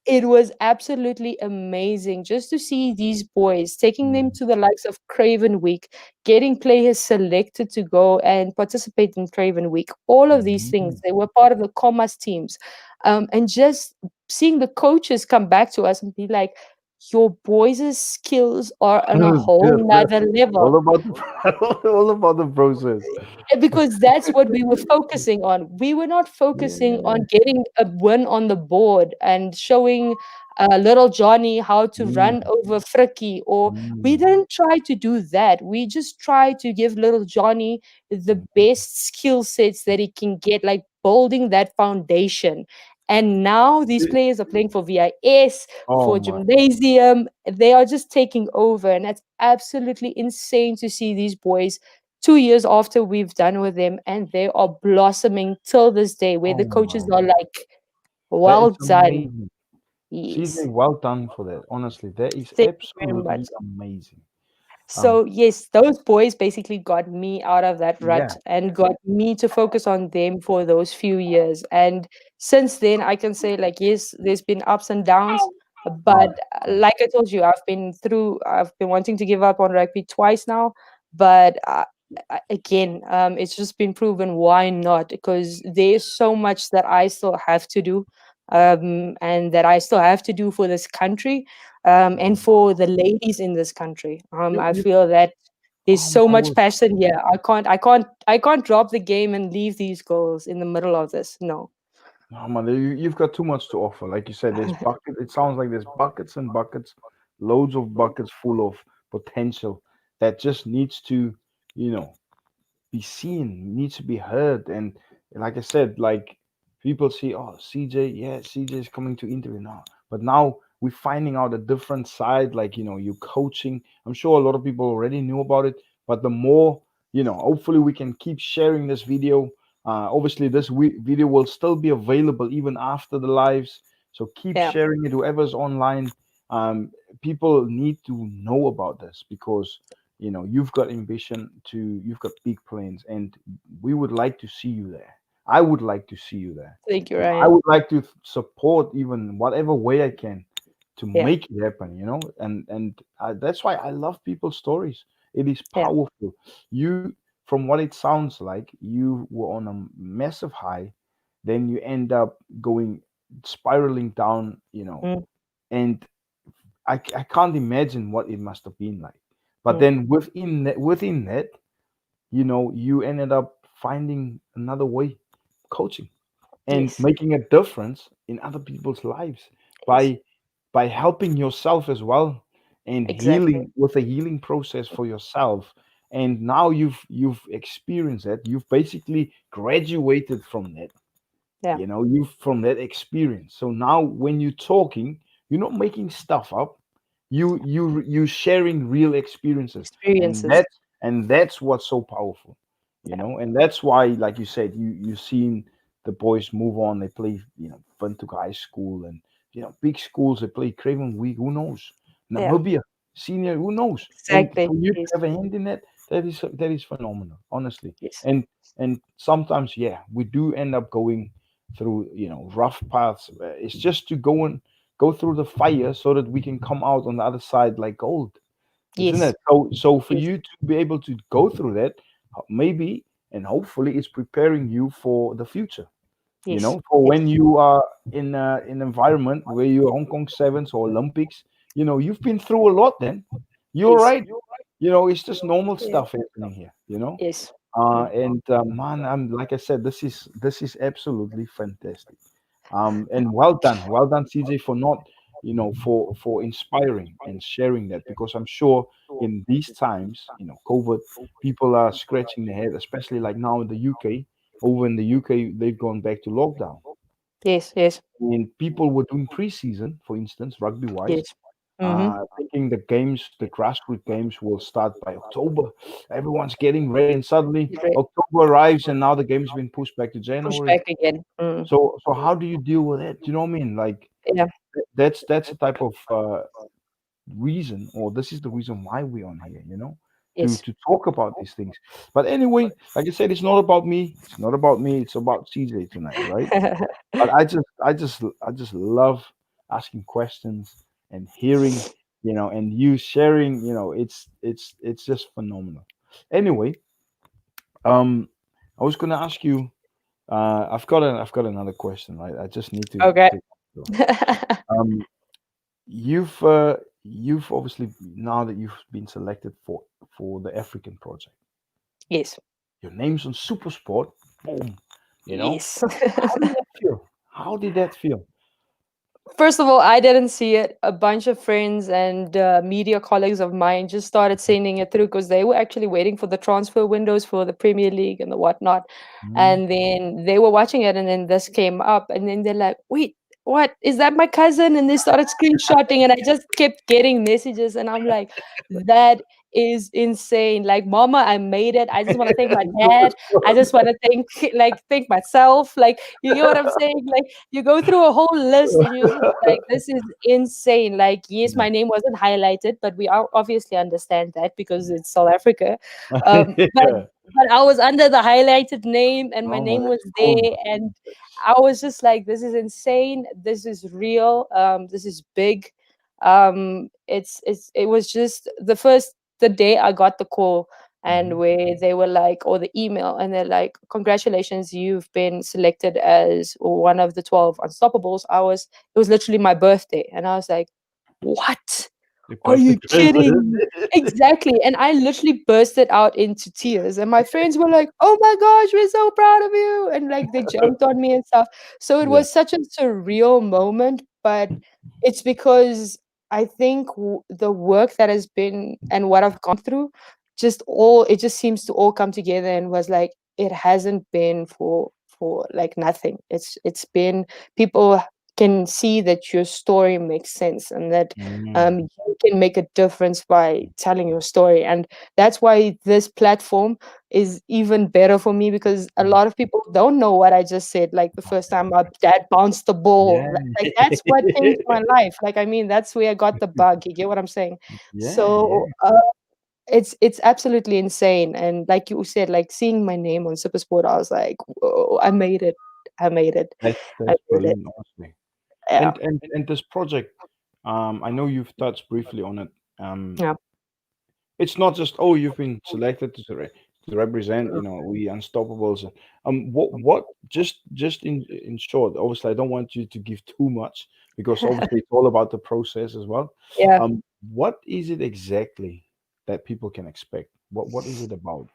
it was absolutely amazing just to see these boys taking them Mm, to the likes of Craven Week, getting players selected to go and participate in Craven Week. All of these things, mm. they were part of the commerce teams. And just seeing the coaches come back to us and be like, your boys' skills are on a whole nother level. All about the all about the process. Because that's what we were focusing on. We were not focusing Yeah. on getting a win on the board and showing little Johnny how to Mm, run over Fricky, or we mm, didn't try to do that. We just tried to give little Johnny the mm. best skill sets that he can get, like building that foundation. And now these players are playing for VIS, Oh for my. gymnasium. They are just taking over, and that's absolutely insane to see these boys 2 years after we've done with them, and they are blossoming till this day, where Oh the coaches my. are like, That well is done. amazing. Yes. CJ, well done for that. Honestly, that is Thank you very much. absolutely amazing. Um, So yes, those boys basically got me out of that yeah. rut and got me to focus on them for those few years. And since then, I can say like yes, there's been ups and downs, but Mm, like I told you, I've been wanting to give up on rugby twice now, but again, it's just been proven why not, because there's so much that I still have to do, and that I still have to do for this country, and mm. for the ladies in this country. I You, feel that there's oh so my much word. passion here. I can't drop the game and leave these girls in the middle of this. No. No, man, you've got too much to offer. Like you said, there's bucket. It sounds like there's buckets and buckets, loads of buckets full of potential that just needs to, you know, be seen, needs to be heard. And like I said, like people see, oh, CJ, yeah, CJ is coming to interview now. But now we're finding out a different side, like, you coaching. I'm sure a lot of people already knew about it, but the more, hopefully we can keep sharing this video. Obviously, this video will still be available even after the lives. So keep Yeah, sharing it, whoever's online. Um, People need to know about this because you've got ambition to you've got big plans, and we would like to see you there. I would like to see you there. thank you, I Ryan. would like to support even whatever way I can to Yeah, make it happen, and that's why I love people's stories. It is yeah, powerful. You, from what it sounds like, you were on a massive high, then you end up going spiraling down, mm, and I can't imagine what it must have been like. But mm. then within that, you ended up finding another way, coaching and Yes, making a difference in other people's lives yes, by helping yourself as well, and exactly. healing with a healing process for yourself. And now you've experienced that. You've basically graduated from that, Yeah, you from that experience. So now when you're talking, you're not making stuff up. You sharing real experiences, and experiences. that's what's so powerful, and that's why, like you said, you seen the boys move on. They play, went to high school, and big schools. They play Craven Week. Who knows? Yeah, Namibia senior. Who knows? And exactly. for you to Yes, have a hand in that, that is phenomenal, honestly. yes, And sometimes, yeah, we do end up going through rough paths. It's just to go through the fire so that we can come out on the other side like gold, isn't yes, it? So for yes, you to be able to go through that, maybe and hopefully it's preparing you for the future, yes, for yes, when you are in an environment where you're Hong Kong Sevens or Olympics. You've been through a lot. Then you're yes, right. It's just normal yeah, stuff happening here. yes. Mm. And man, I'm like I said, this is absolutely fantastic. And well done, CJ, for not, for inspiring and sharing that, because I'm sure in these times, COVID, people are scratching their head, especially like now in the UK. Over in the UK, they've gone back to lockdown, Yes, yes, and people were doing preseason, for instance, rugby wise, yes. Mm-hmm. thinking the grassroots games will start by October. Everyone's getting ready, and suddenly October arrives, and now the game's been pushed back to Push January. back again. Mm. So how do you deal with that? Do you know what I mean? Like Yeah. that's a type of reason, or this is the reason why we're on here, to Yes. talk about these things. But anyway, like I said, it's not about me. It's not about me. It's about CJ tonight, right? But I just love asking questions and hearing, and you sharing. It's just phenomenal. Anyway, um, I was gonna ask you. I've got another question, right? I just need to Okay. to. Um, you've obviously, now that you've been selected for the African project, Yes. your name's on Supersport. Boom. Yes. How did that feel? How did that feel? First of all, I didn't see it. A bunch of friends and media colleagues of mine just started sending it through because they were actually waiting for the transfer windows for the Premier League and the whatnot. Mm. And then they were watching it, and then this came up, and then they're like, "Wait, what? Is that my cousin?" And they started screenshotting, and I just kept getting messages, and I'm like, "That is insane! Like, Mama, I made it. I just want to thank my dad. I Supersport. just want to thank myself. Like, you get what I'm saying? Like." You go through a whole list and you're just like, this is insane. Like, yes, Yeah. my name wasn't highlighted, but we are obviously understand that because it's South Africa. But Yeah. I was under the highlighted name and my No, man, name was that's cool, there, and I was just like, this is insane. This is real. This is big. It was just the day I got the call, and man. where they were like, or the email, and they're like, congratulations, you've been selected as one of the 12 unstoppables. It was literally my birthday, and I was like, what? The Are question you kidding? is, Exactly. And I literally bursted out into tears. And my friends were like, oh my gosh, we're so proud of you. And like they jumped on me and stuff. So it yeah. was such a surreal moment. But it's because I think the work that has been and what I've gone through, it just seems to all come together and was like, it hasn't been for like nothing. It's been people can see that your story makes sense and that Mm, you can make a difference by telling your story. And that's why this platform is even better for me because a mm. lot of people don't know what I just said. Like the first time my dad bounced the ball, Yeah. like that's what changed my life. Like, I mean, that's where I got the bug. You get what I'm saying? Yeah, So yeah. it's absolutely insane. And like you said, like seeing my name on Supersport, I was like, whoa, I made it. I made it. I That's made it. brilliant, honestly. Yeah. And this project, I know you've touched briefly on it. Um, Yeah. it's not just, oh, you've been selected to represent, we Unstoppables. What just in short, obviously, I don't want you to give too much because obviously it's all about the process as well. Yeah. What is it exactly that people can expect? What is it about?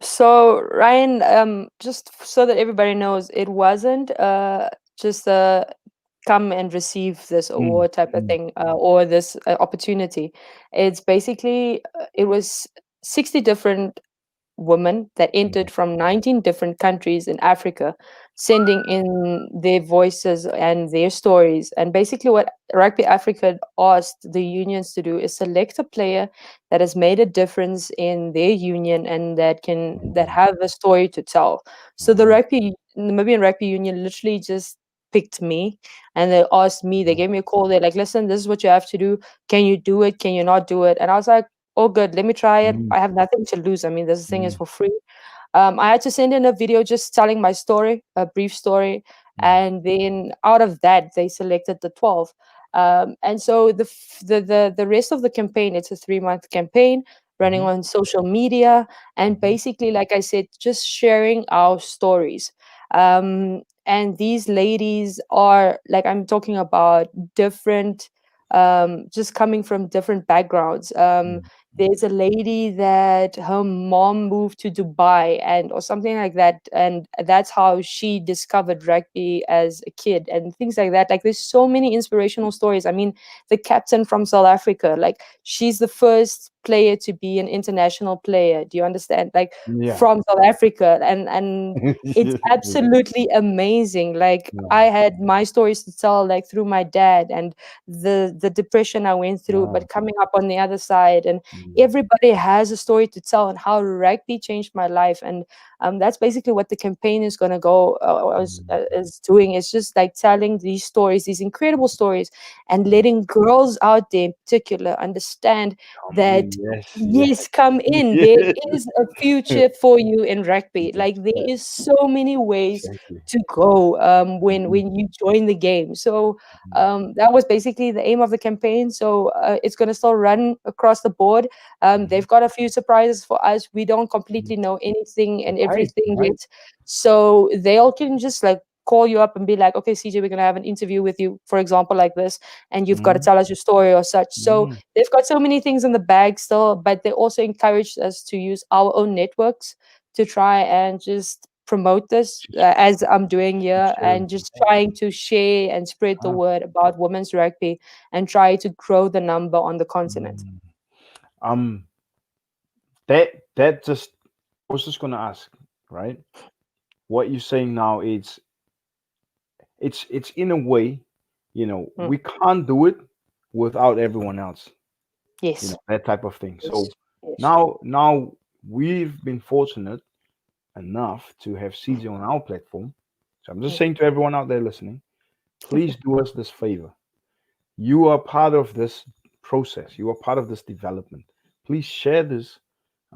So Ryan, just so that everybody knows, it wasn't just a come and receive this Mm, award type of mm, thing or this opportunity. It's basically it was 60 different women that yeah, entered from 19 different countries in Africa, sending in their voices and their stories. And basically, what Rugby Africa asked the unions to do is select a player that has made a difference in their union and that mm, have a story to tell. So the mm, Namibian Rugby Union literally just picked me and they asked me, they mm, gave me a call, they're like, listen, this is what you have to do. Can you do it? Can you not do it? And I was like, oh, good. Let me try it. mm, I have nothing to lose. I mean, this thing is mm, for free. I had to send in a video just telling my story, a brief story, mm, and then out of that, they selected the 12. And so the rest of the campaign, it's a 3 month campaign running mhm, on social media, and mhm, basically, like I said, just sharing our stories. And these ladies are like I'm talking about different, just coming from different backgrounds. mm, There's a lady that her mom moved to Dubai and or something like that, and that's how she discovered rugby as a kid and things like that. Like there's so many inspirational stories. I mean, the captain from South Africa, like she's the first player to be an international player. Do you understand? Like yeah. from South Africa, and it's absolutely amazing. Like I Yeah. had my stories to tell, like through my dad and the depression I went through, Ah, but coming up on the other side, and mm, everybody has a story to tell and how rugby changed my life. And that's basically what the campaign is going to go mm, is doing. It's just like telling these stories, these incredible stories, and mm. letting girls out there in particular understand Come that in, yes, yes, yes. come in, there is a future for you in rugby. Yeah, Like there yeah, is so many ways exactly. to go Mhm, when you join the game. So mhm, that was basically the aim of the campaign. So it's going to still run across the board. mhm, They've got a few surprises for us. We don't mhm. completely know anything and Right, everything right. yet. So they all can just like call you up and be like, okay, CJ, we're going to have an interview with you, for example, like this, and you've got to Mhm, tell us your story or such. So mhm. they've got so many things in the bag still, but they also encouraged us to use our own networks to try and just promote this Just as I'm doing keep here, sharing. and just Yeah. trying to share and spread the Ah, word about women's rugby and try to grow the number on the continent. mm. Um, that just I was just gonna ask, right? What you're saying now is it's in a way, Mm. we can't do it without everyone else, Yes, that type of thing. yes, So yes. now we've been fortunate enough to have CJ on our platform. So I'm just Mm. saying to everyone out there listening, please do us this favor. You are part of this process. You are part of this development. Please share this,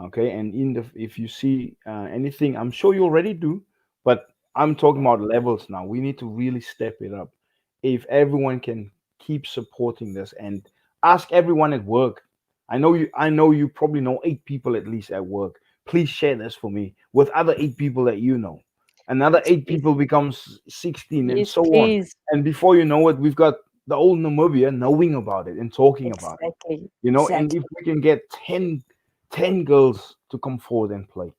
okay? And if you see anything, I'm sure you already do, but I'm talking about levels now. We need to really step it up. If everyone can keep supporting this and ask everyone at work. I know you probably know 8 people at least at work. Please share this for me with other 8 people that you know. Another eight Yes, people becomes 16 and yes, so on. please. And before you know it, we've got the old Namibia knowing about it and talking about it. Exactly. And if Exactly. we can get 10 girls to come forward and play,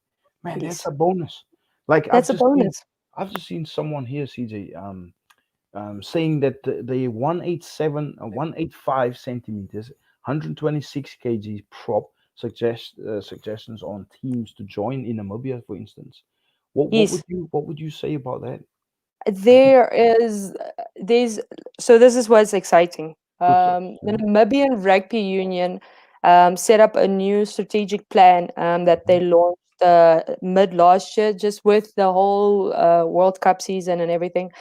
man, that's Yes. a bonus. Like That's a bonus. I've just seen someone here, CJ, saying that the 185 centimeters, 126 kg prop suggestions on teams to join in Namibia, for instance. Yes. What would you say about that? There is there's so this is what's exciting. Good to The understand. Namibian Rugby Union set up a new strategic plan that they Mhm, launched mid last year, just with the whole World Cup season and everything.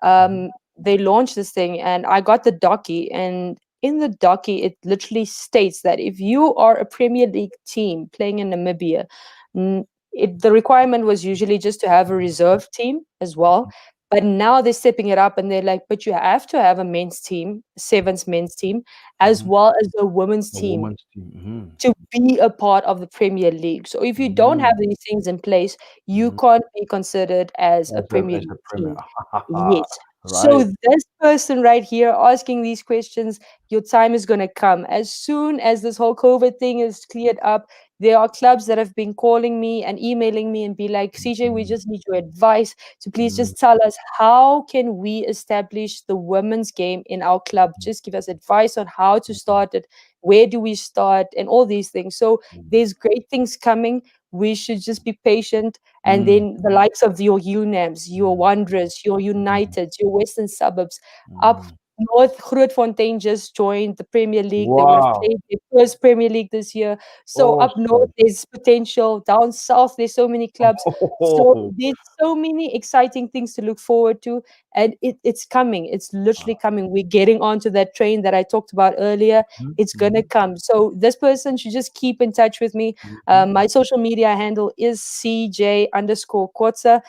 mhm, They launched this thing, and I got the docky, and in the docky, it literally states that if you are a Premier League team playing in Namibia, the requirement was usually just to have a reserve team as well, but now they're stepping it up and they're like, but you have to have a men's team, sevens men's team, as mhm. well as a women's A team woman's team. to be a part of the Premier League. So if you don't have Mhm, these things in place, you mhm. can't be considered as a Premier As a League premier. team. Yes. So Right. this person right here asking these questions, your time is going to come. As soon as this whole COVID thing is cleared up, there are clubs that have been calling me and emailing me and be like, CJ, we Mhm, just need your advice. So please mhm, just tell us, how can we establish the women's game in our club? Just give us advice on how to mhm, start it. Where do we start? And all these things. So mhm, there's great things coming. We should just be patient, and mhm, then the likes of your UNAMs, your mhm, Wanderers, your mhm, Uniteds, your Western Suburbs, up mhm. north, Grootfontein just joined the Premier League. They would have Wow. played their first Premier League this year. So up north, Awesome. there's potential. Down south, there's so many clubs. So Oh. there's so many exciting things to look forward to, and it's coming. It's literally Ah, coming. We're getting onto that train that I talked about earlier. mhm, It's gonna mhm, come. So this person should just keep in touch with me. mhm, My social media handle is CJ_Kotze,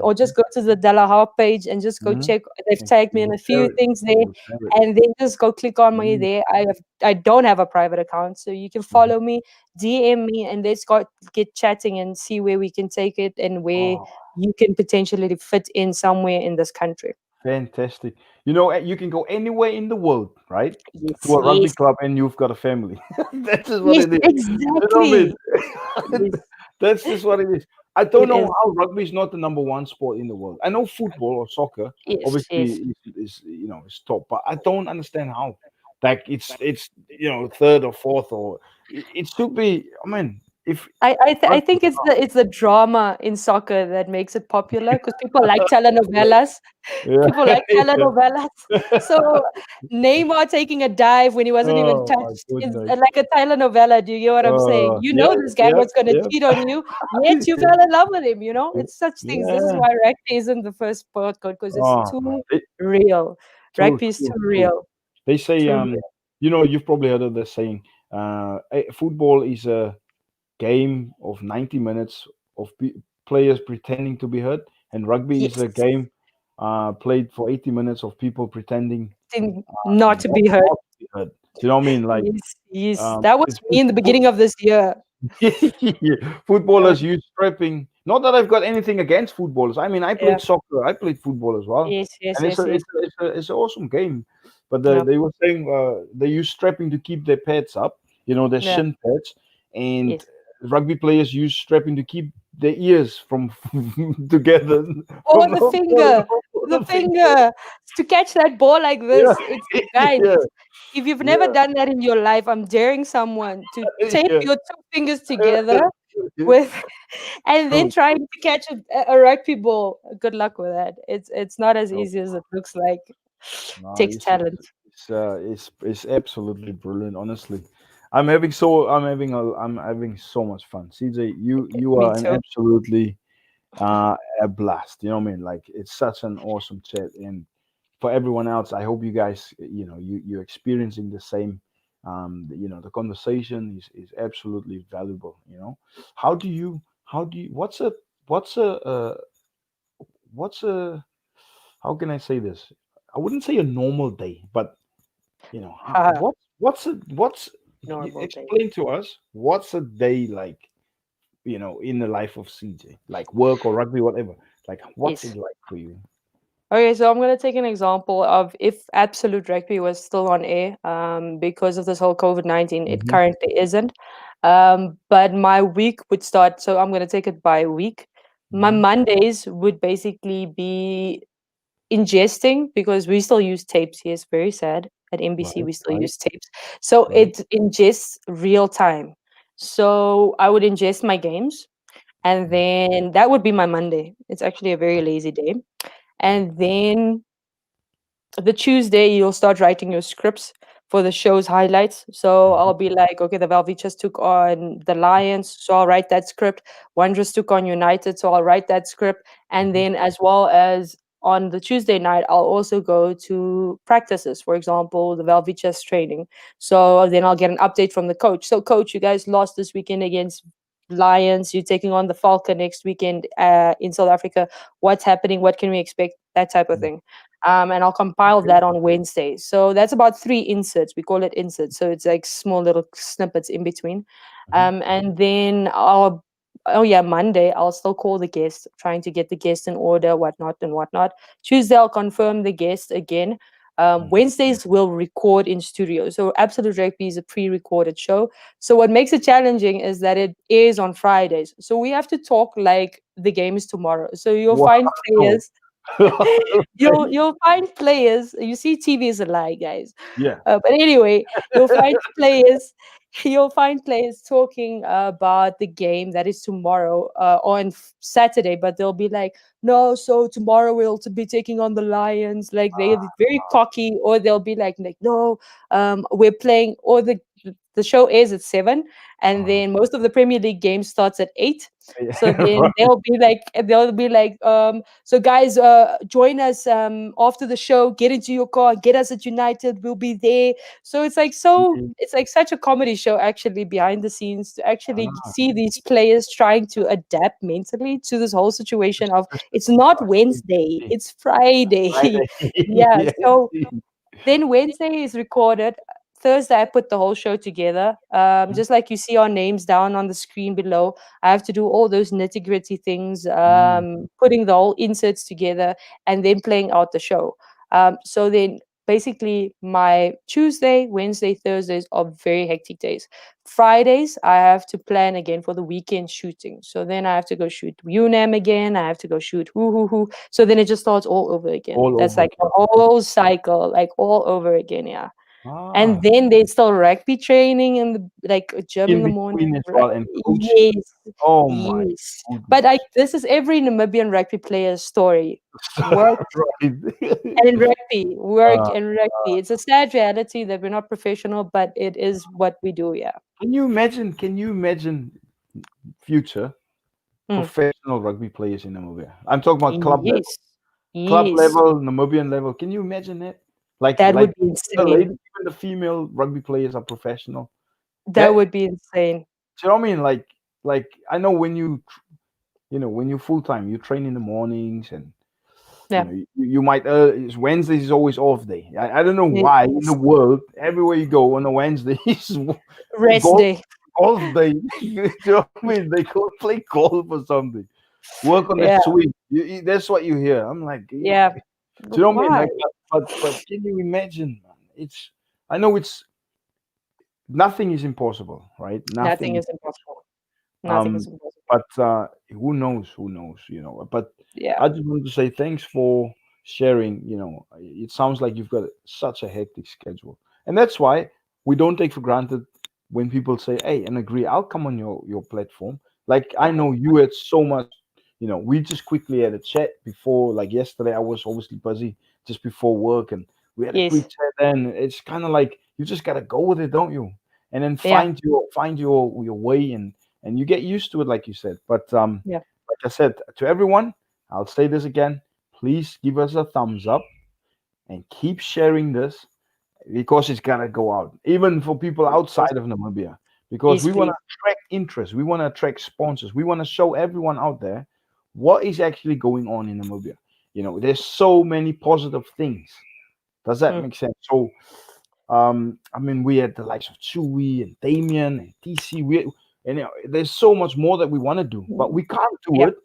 or just go to the Delahaw page and just go mhm. check. They've And tagged you me in will a share few it. things You there, will share it. and then just go click on me Mhm, there. I don't have a private account, so you can mhm. follow me, DM me, and let's go get chatting and see where we can take it and where Oh, you can potentially fit in somewhere in this country. fantastic. You can go anywhere in the world, right? To Yes, a rugby yes, club and you've got a family. That's just what yes, it is. You know what I exactly. mean? Yes, That's just what it is. I don't it know is. how rugby is not the number one sport in the world. I know football or soccer Yes, yes. obviously is top, but I don't understand how. Like it's third or fourth or it should be. I mean, if I rugby, think it's the drama in soccer that makes it popular because people like telenovelas. yeah, People like yeah. telenovelas. So Neymar taking a dive when he wasn't even Oh my touched is goodness. like a telenovela. Do you get what I'm saying? You Yeah, know this guy yeah, was going to yeah. cheat on you, yet you fell in love with him. It's such things. This is Yeah. why rugby isn't the first sport because it's Oh, too real. true, Rugby is true, too true. real. They say, Too real. you've probably heard of the saying, football is a game of 90 minutes of players pretending to be hurt, and rugby is Yes. a game played for 80 minutes of people pretending Thing not to be heard. not to be hurt. You know what I mean? Like, Yes, yes. That was it's me in the beginning of this year. footballers use strapping. Not that I've got anything against footballers. I mean, I Yeah. played soccer. I played football as well, Yes, yes, and yes, yes. it's an awesome game. But Yeah. they were saying they use strapping to keep their pads up. Their Yeah. shin pads, and Yes. rugby players use strapping to keep their ears from together Or from the from finger, the the finger. finger to catch that ball like Yeah, this. It's guys. yeah, If you've never yeah, done that in your life, I'm daring someone to tape yeah. your two fingers together Yeah. with, and then True. trying to catch a rugby ball. Good luck with that. It's not as True. easy as it looks like. No, Takes talent. it's absolutely brilliant. Honestly, I'm having so much fun. CJ, you Me are an too. absolutely a blast. You know what I mean? Like it's such an awesome chat, and for everyone else, I hope you guys, you're experiencing the same. The conversation is absolutely valuable. What's a how can I say this? I wouldn't say a normal day, but what's Normal day. explain to us what's a day like, in the life of CJ, like work or rugby, whatever. Like, what's Yes. it like for you? Okay, so I'm going to take an example of if Absolute Rugby was still on air, because of this whole COVID-19, it Mhm. currently isn't. But my week would start, so I'm going to take it by week. My Mhm. Mondays would basically be ingesting, because we still use tapes here. It's very sad. At NBC, Right, we still right, use tapes. So right. it ingests real time. So I would ingest my games, and then that would be my Monday. It's actually a very lazy day. And then the Tuesday you'll start writing your scripts for the show's highlights. So Mhm. I'll be like, okay, the Velvichas took on the Lions, so I'll write that script. Wanderers took on United, so I'll write that script. And Mhm. then as well as on the Tuesday night, I'll also go to practices, for example, the Velvichas training. So then I'll get an update from the coach. So coach, you guys lost this weekend against Lions. You're taking on the Falcon next weekend in South Africa. What's happening? What can we expect? That type of thing. And I'll compile Okay. that on Wednesday. So that's about 3 inserts. We call it inserts. So it's like small little snippets in between. Mhm. And then oh yeah, Monday, I'll still call the guest, trying to get the guest in order, whatnot and whatnot. Tuesday, I'll confirm the guest again. Mhm. Wednesdays, we'll record in studio. So Absolute Rugby is a pre recorded show. So what makes it challenging is that it is on Fridays. So we have to talk like the game is tomorrow. So you'll Wow. find players Okay. you'll find players. You see, TV is a lie, guys. Yeah. But anyway, you'll find players. You'll find players talking about the game that is tomorrow on Saturday, but they'll be like, "No, so tomorrow we'll be taking on the Lions." Like they're very cocky, or they'll be like, "No, we're playing." Or the show airs at 7, and Uh, then most of the Premier League games starts at 8. So yeah. then Right. they'll be like, so guys, join us after the show. Get into your car, get us at United. We'll be there. So Mhm. it's like such a comedy show actually behind the scenes, to actually Ah, see these players trying to adapt mentally to this whole situation of this it's is not Wednesday, fascinating. it's Friday. Friday. Yeah. Yeah, So indeed. then Wednesday is recorded. Thursday, I put the whole show together. Mhm. Just like you see our names down on the screen below, I have to do all those nitty gritty things, Mm. putting the whole inserts together and then playing out the show. So then basically my Tuesday, Wednesday, Thursdays are very hectic days. Fridays, I have to plan again for the weekend shooting. So then I have to go shoot UNAM again. I have to go shoot who. So then it just starts all over again. All That's over like a again. whole cycle, like all over again. Yeah. Ah, And then there's still rugby training in the like a gym in in the morning. between as well, and coaching. Yes, Oh my yes. But goodness. this is every Namibian rugby player's story. Work Right. and rugby, work Uh, and rugby. It's a sad reality that we're not professional, but it is what we do. Yeah. can you imagine? Can you imagine future Mm. professional rugby players in Namibia? I'm talking about club level. Yes. Club Yes. level, Namibian level. Can you imagine it? That Like would be the insane. ladies, even the female rugby players are professional. That That, would be insane. do you know what I mean? Like I know when when you're full time, you train in the mornings, and Yeah. you might Wednesdays is always off day. I don't know why in the Yes. world everywhere you go on a Wednesday is Rest golf day. day. You know what I mean? They go play golf or something. Work on the Yeah. swing. That's what you hear. I'm like, Yeah. do you know what I mean? Why? Like, but can you imagine, man? I know it's nothing is impossible, right? Nothing Nothing. is impossible. Nothing is Um, impossible. but who knows? Who knows? But Yeah. I just want to say thanks for sharing. It sounds like you've got such a hectic schedule, and that's why we don't take for granted when people say, "Hey," and agree. I'll come on your platform. Like I know you had so much. We just quickly had a chat before. Like yesterday, I was obviously busy just before work, and we had a quick Yes. chat. And it's kind of like you just gotta go with it, don't you? And then Yeah. find your way, and you get used to it, like you said. But Yeah. like I said to everyone, I'll say this again: please give us a thumbs up and keep sharing this because it's gotta go out, even for people Yes. outside of Namibia, because Yes, we want please. to attract interest, we want to attract sponsors, we want to show everyone out there what is actually going on in Namibia. There's so many positive things. Does that Mm. make sense? So, I mean, we had the likes of Chewy and Damien and TC. There's so much more that we want to do, but we can't do Yeah. it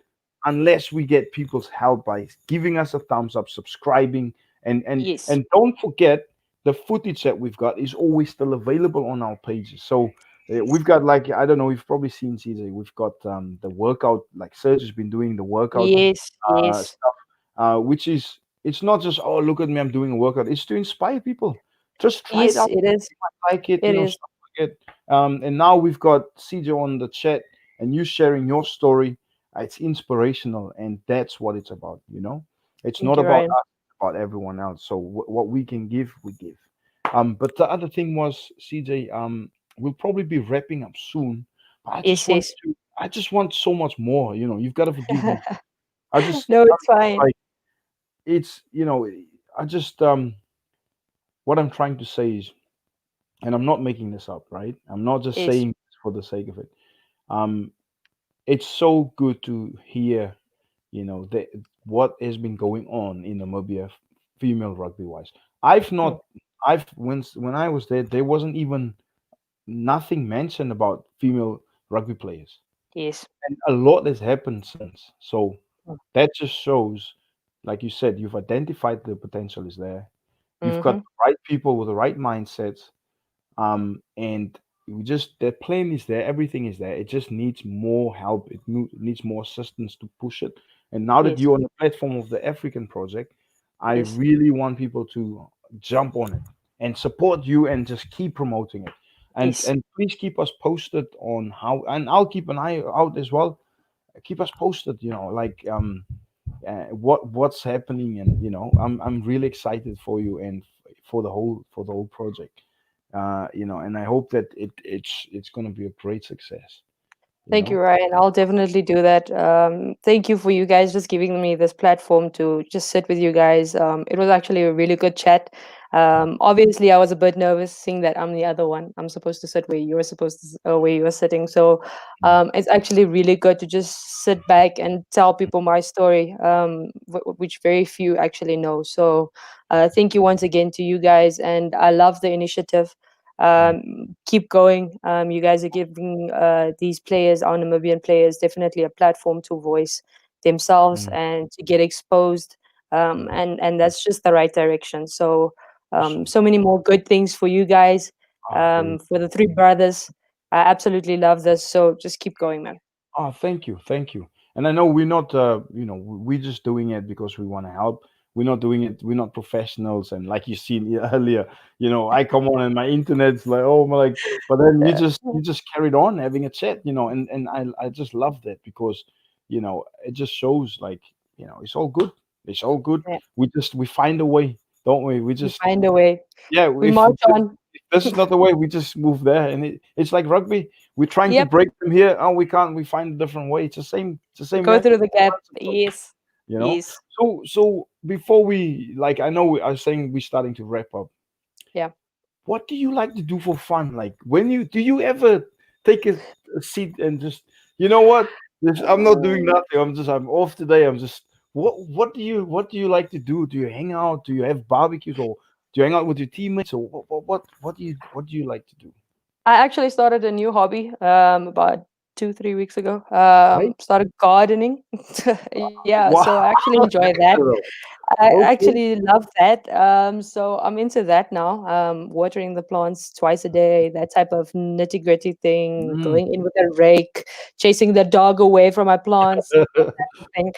unless we get people's help by giving us a thumbs up, subscribing, Yes. and don't forget the footage that we've got is always still available on our pages. So we've got, like, I don't know, you've probably seen, CJ, we've got the workout, like Serge has been doing the workout Yes. Yes. stuff, which is, it's not just, oh, look at me, I'm doing a workout. It's to inspire people. Just try it Yes. out. It is. You might like it, It is. stuff like it. And now we've got CJ on the chat and you sharing your story. It's inspirational, and that's what it's about. It's Thank not you, about Ryan. us, it's about everyone else. So what we can give, we give. But the other thing was, CJ, we'll probably be wrapping up soon. But Yes. Yes. I just want so much more. You've got to forgive me. I just, No, it's fine. like, it's, I just, what I'm trying to say is, and I'm not making this up, right? I'm not just Yes. saying this for the sake of it. Um, it's so good to hear, that what has been going on in Namibia, female rugby wise. I've Mm. not, when I was there wasn't even nothing mentioned about female rugby players, Yes. and a lot has happened since. So Mm. that just shows, like you said, you've identified the potential is there. You've got Mm-hmm. the right people with the right mindsets, and we just, the plan is there, everything is there. It just needs more help. It needs more assistance to push it. And now that Yes. you're on the platform of the African project, I Yes. really want people to jump on it and support you and just keep promoting it. and Yes. and please keep us posted on how, and I'll keep an eye out as well. Keep us posted, like, what's happening. And I'm really excited for you and for the whole project. And I hope that it's going to be a great success. you Thank you, know Ryan. I'll definitely do that. Thank you for you guys just giving me this platform to just sit with you guys. It was actually a really good chat. Obviously, I was a bit nervous seeing that I'm the other one. I'm supposed to sit where you're supposed to, where you're sitting. So it's actually really good to just sit back and tell people my story, which very few actually know. So thank you once again to you guys, and I love the initiative. Keep going. You guys are giving these players, our Namibian players, definitely a platform to voice themselves Mm, and to get exposed. mm, And that's just the right direction. So awesome. so many more good things for you guys, Great. for the three brothers. I absolutely love this. So just keep going, man. Thank you, thank you. And I know we're not, we're just doing it because we want to help. We're not doing it. We're not professionals. And like you seen earlier, I come on and my internet's like, oh my, like, but then you Yeah. just carried on having a chat, and I just love that because, it just shows, like, it's all good. It's all good. Yeah. We find a way, don't we? We We just, find a way. yeah. We If march on. this is not the way, we just move there, and it's like rugby. We're trying to Yep. break them here. Oh, we can't. We find a different way. It's the We same go game. through the gap. Yes. You know. Yes. So before we, like, I know I was saying we're starting to wrap up. Yeah. What do you like to do for fun? Like, when do you ever take a seat and just, you know what? I'm not doing Um, nothing. I'm off today. I'm just, what do you like to do? Do you hang out? Do you have barbecues, or do you hang out with your teammates, or what do you like to do? I actually started a new hobby about 2, 3 weeks ago. Right? Started gardening. Yeah, so Wow, I actually enjoy that. natural. I Okay. actually love that. So I'm into that now. Watering the plants twice a day, that type of nitty-gritty thing, Mm. going in with a rake, chasing the dog away from my plants, thing.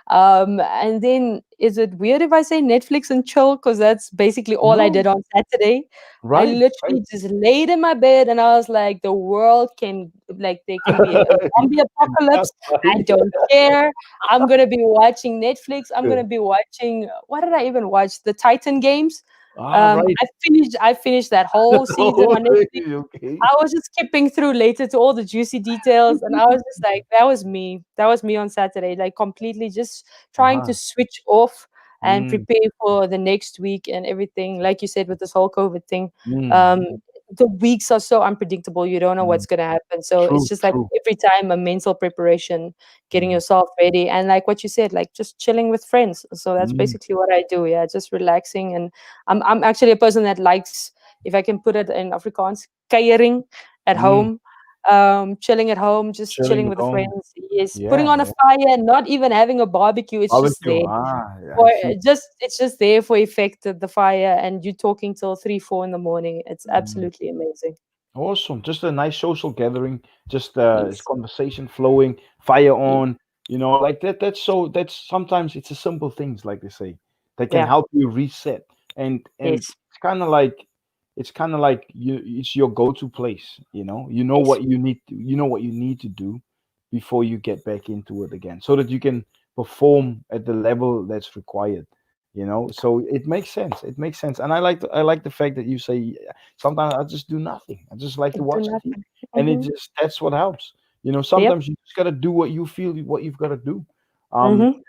And then is it weird if I say Netflix and chill? Because that's basically all I No, did on Saturday. I right, right. literally just laid in my bed and I was like, the world can, like, there can be a zombie And that's apocalypse. I right. don't care. I'm gonna be watching Netflix. I'm gonna be watching, what did I even watch? The Titan games. Right. I finished that whole season on Netflix. Okay. I was just skipping through later to all the juicy details, and I was just like, that was me. That was me on Saturday, like completely just trying to Uh-huh. switch off and Mm, prepare for the next week and everything. Like you said, with this whole COVID thing, mm, um, the weeks are so unpredictable. You don't know mm. what's gonna happen. So it's True, just like true. every time a mental preparation, getting Mm, yourself ready, and like what you said, like just chilling with friends. So that's mm, basically what I do. Yeah, just relaxing, and I'm actually a person that likes, if I can put it in Afrikaans, kuiering at mm. home, chilling at home, just Chilling chilling at with the home. friends. Yes, putting Yeah, on a yeah. fire, not even having a barbecue. It's just Barbecue. there Ah, for I see. it's just there for effect the fire, and you talking till 3, 4 in the morning. It's Mm. absolutely amazing. Awesome. Just a nice social gathering. Just Yes, conversation flowing, fire yes, on. Like that. That's sometimes it's the simple things, like they say, that can yeah, help you reset. And yes, it's kind of like it's your go-to place. You know yes, what you need. You know what you need to do before you get back into it again, so that you can perform at the level that's required. So it makes sense. It makes sense, and I like the fact that you say sometimes I just do nothing. I just like to do watch TV, nothing. and it Mm-hmm. just that's what helps. Yep. Sometimes you just gotta do what you feel, what you've got to do. Um, Mm-hmm.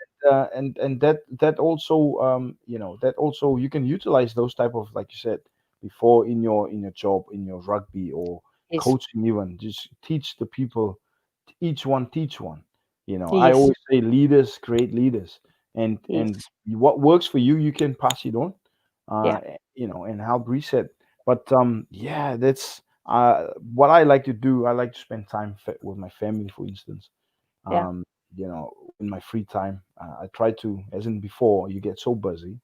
and that also you can utilize those type of, like you said before, in your job, in your rugby or Yes, coaching. Even just teach the people, each one teach one. I yes, always say leaders create leaders, and yes, what works for you, you can pass it on, yeah, and help reset. But yeah, that's what I like to do. I like to spend time with my family, for instance. yeah, um in my free time, I try to, as in before, you get so busy,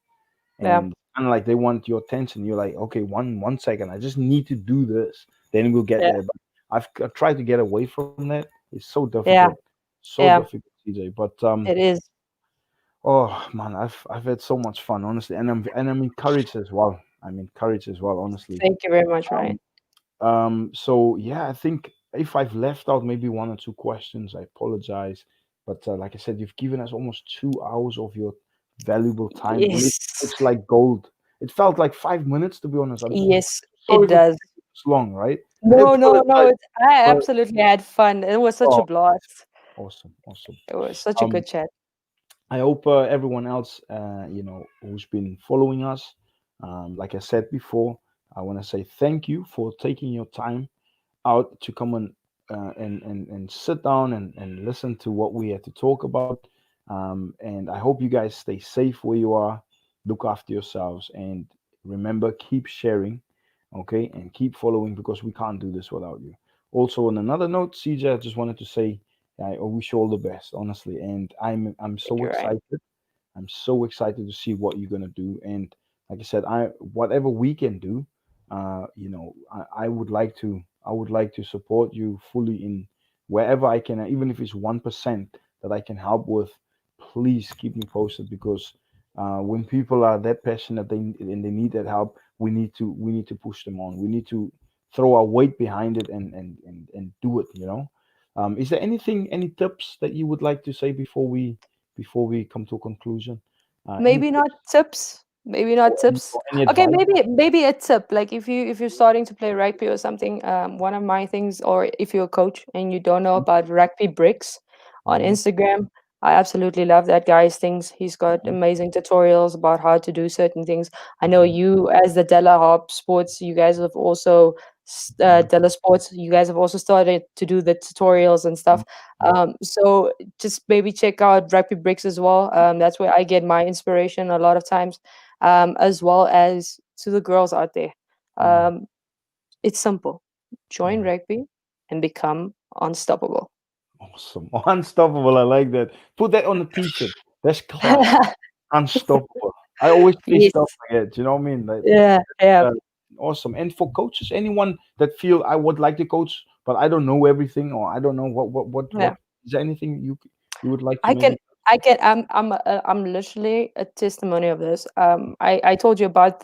yeah, and kind of like they want your attention. You're like, okay, one second, I just need to do this, then we'll get yeah, there. But I tried to get away from that. It's so difficult, yeah, so yeah. difficult, CJ. But It is. oh man, I've had so much fun, honestly, and I'm encouraged as well. I'm encouraged as well, honestly. Thank you very much, um, Ryan. so yeah, I think if I've left out maybe one or two questions, I apologize. But like I said, you've given us almost 2 hours of your valuable time, and it Yes, looks like gold. It felt like 5 minutes, to be honest. I'm yes, it sorry for does. taking this long, right? I No, no, no. apologize, I but absolutely had fun. It was such a oh, blast. awesome, awesome. It was such a Um, good chat. I hope everyone else, who's been following us, like I said before, I want to say thank you for taking your time out to come and sit down and listen to what we had to talk about. And I hope you guys stay safe where you are, look after yourselves, and remember, keep sharing, okay, and keep following, because we can't do this without you. Also, on another note, CJ, I just wanted to say I wish you all the best, honestly, and I'm Thank so you, Ryan. excited. I'm so excited to see what you're gonna do. And like I said, whatever we can do, I would like to support you fully in wherever I can, even if it's 1% that I can help with. Please keep me posted, because when people are that passionate, and they need that help, we need to push them on. We need to throw our weight behind it and do it. Is there any tips that you would like to say before we come to a conclusion? Any Maybe not tips, tips. Maybe not tips. or any Okay, advice? maybe a tip. Like if you're starting to play rugby or something, one of my things, or if you're a coach and you don't know about rugby bricks on Mm-hmm. Instagram, I absolutely love that guy's things. He's got Mm-hmm. amazing tutorials about how to do certain things. I know Mm-hmm. you, as the Della Hop Sports, you guys have also Della Sports. You guys have also started to do the tutorials and stuff. Mm-hmm. So just maybe check out Rugby Bricks as well. That's where I get my inspiration a lot of times, as well as to the girls out there. Mm-hmm. Um, it's simple. Join Mm-hmm. rugby and become unstoppable. Awesome. Unstoppable. I like that. Put that on a t-shirt. That's class. Unstoppable. I always say Yes. stuff like that. You know what I mean? Like, Yeah. Yeah. uh, awesome. And for coaches, anyone that feel I would like to coach, but I don't know everything, or I don't know what Yeah. is there anything you would like to I can maybe? I can I'm literally a testimony of this. I told you about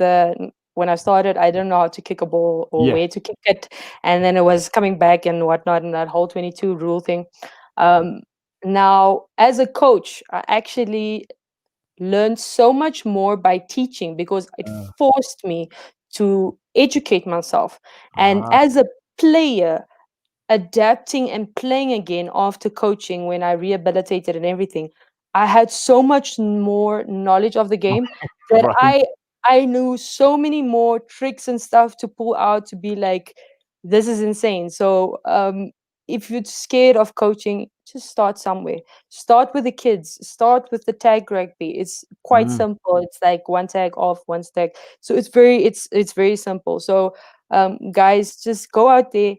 when I started, I didn't know how to kick a ball or Yeah. where to kick it, and then it was coming back and whatnot, and that whole 22 rule thing. Um, Now, as a coach, I actually learned so much more by teaching because it Uh, forced me to educate myself. And ah. as a player, adapting and playing again after coaching when I rehabilitated and everything, I had so much more knowledge of the game that Right. I knew so many more tricks and stuff to pull out to be like, this is insane. So if you're scared of coaching, just start somewhere. Start with the kids. Start with the tag rugby. It's quite Mm, simple. It's like one tag off, one tag. So it's very simple. So guys, just go out there,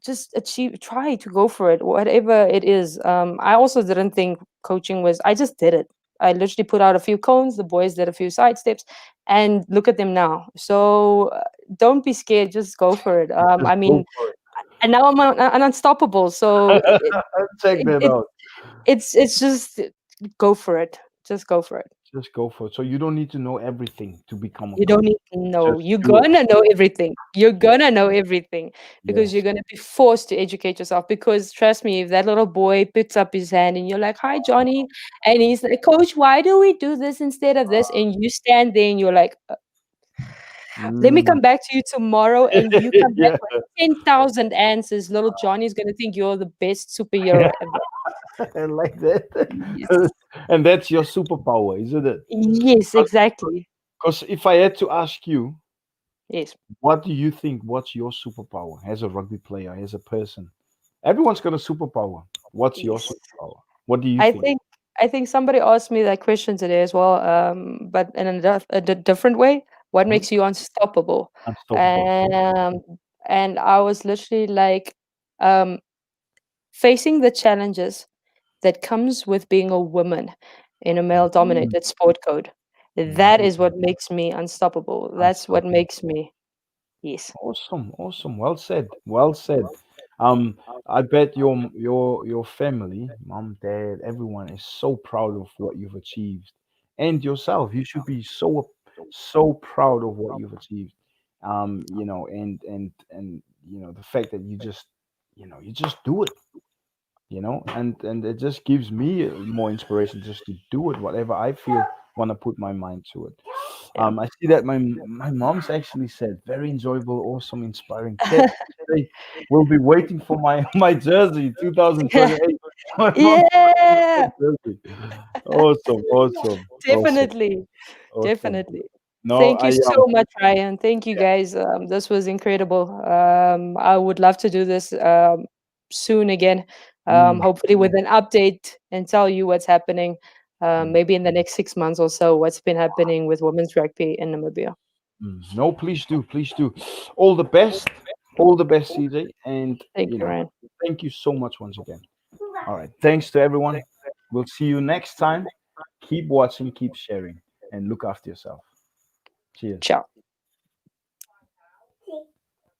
just try to go for it, whatever it is. I also didn't think coaching was, I just did it. I literally put out a few cones, the boys did a few side steps, and look at them now. So don't be scared, just go for it. Just I go mean, for and now I'm an unstoppable. So it. Check that it, out. it's just go for it. Just go for it. Just go for it. So you don't need to know everything to become a You don't coach. need to know. Just You're do it. gonna know everything. You're gonna know everything because you're Yes. gonna be forced to educate yourself. Because trust me, if that little boy puts up his hand and you're like, "Hi, Johnny," and he's like, "Coach, why do we do this instead of this?" and you stand there and you're like, "Let me Mm. come back to you tomorrow," and you come back Yeah. with 10,000 answers. Little Johnny's gonna think you're the best superhero ever. I like that. Yes, And that's your superpower, isn't it? yes, exactly. Because if I had to ask you, Yes. what do you think? What's your superpower as a rugby player, as a person? Everyone's got a superpower. What's your Yes. superpower? What do you I think? think I think somebody asked me that question today as well, but in a different way. What Mhm. makes you unstoppable? Unstoppable. Um, and I was literally like, um, facing the challenges that comes with being a woman in a Mm, male-dominated sport code. That is mm, what makes me unstoppable. That's what unstoppable. makes me, yes. Awesome, awesome. Well said. Well said. I bet your family, mom, dad, everyone is so proud of what you've achieved, and yourself. You should be so proud of what you've achieved. And the fact that you just do it. And it just gives me more inspiration just to do it, whatever I feel want to put my mind to it. Yeah. I see that my mom's actually said very enjoyable, awesome, inspiring chat. We'll be waiting for my my jersey 2028. My mom's Yeah, jersey. Awesome, awesome, awesome, definitely. awesome. Definitely. No, Thank you I so much, Ryan. Thank you, yeah. guys. This was incredible. I would love to do this soon again. Mm, Hopefully, with an update and tell you what's happening. mm, Maybe in the next 6 months or so, what's been happening with women's rugby in Namibia. No, please do, please do. All the best, all the best, CJ, and Thank you, Ryan. thank you so much once again. All right. Thanks to everyone. We'll see you next time. Keep watching, keep sharing, and look after yourself. Cheers. Ciao.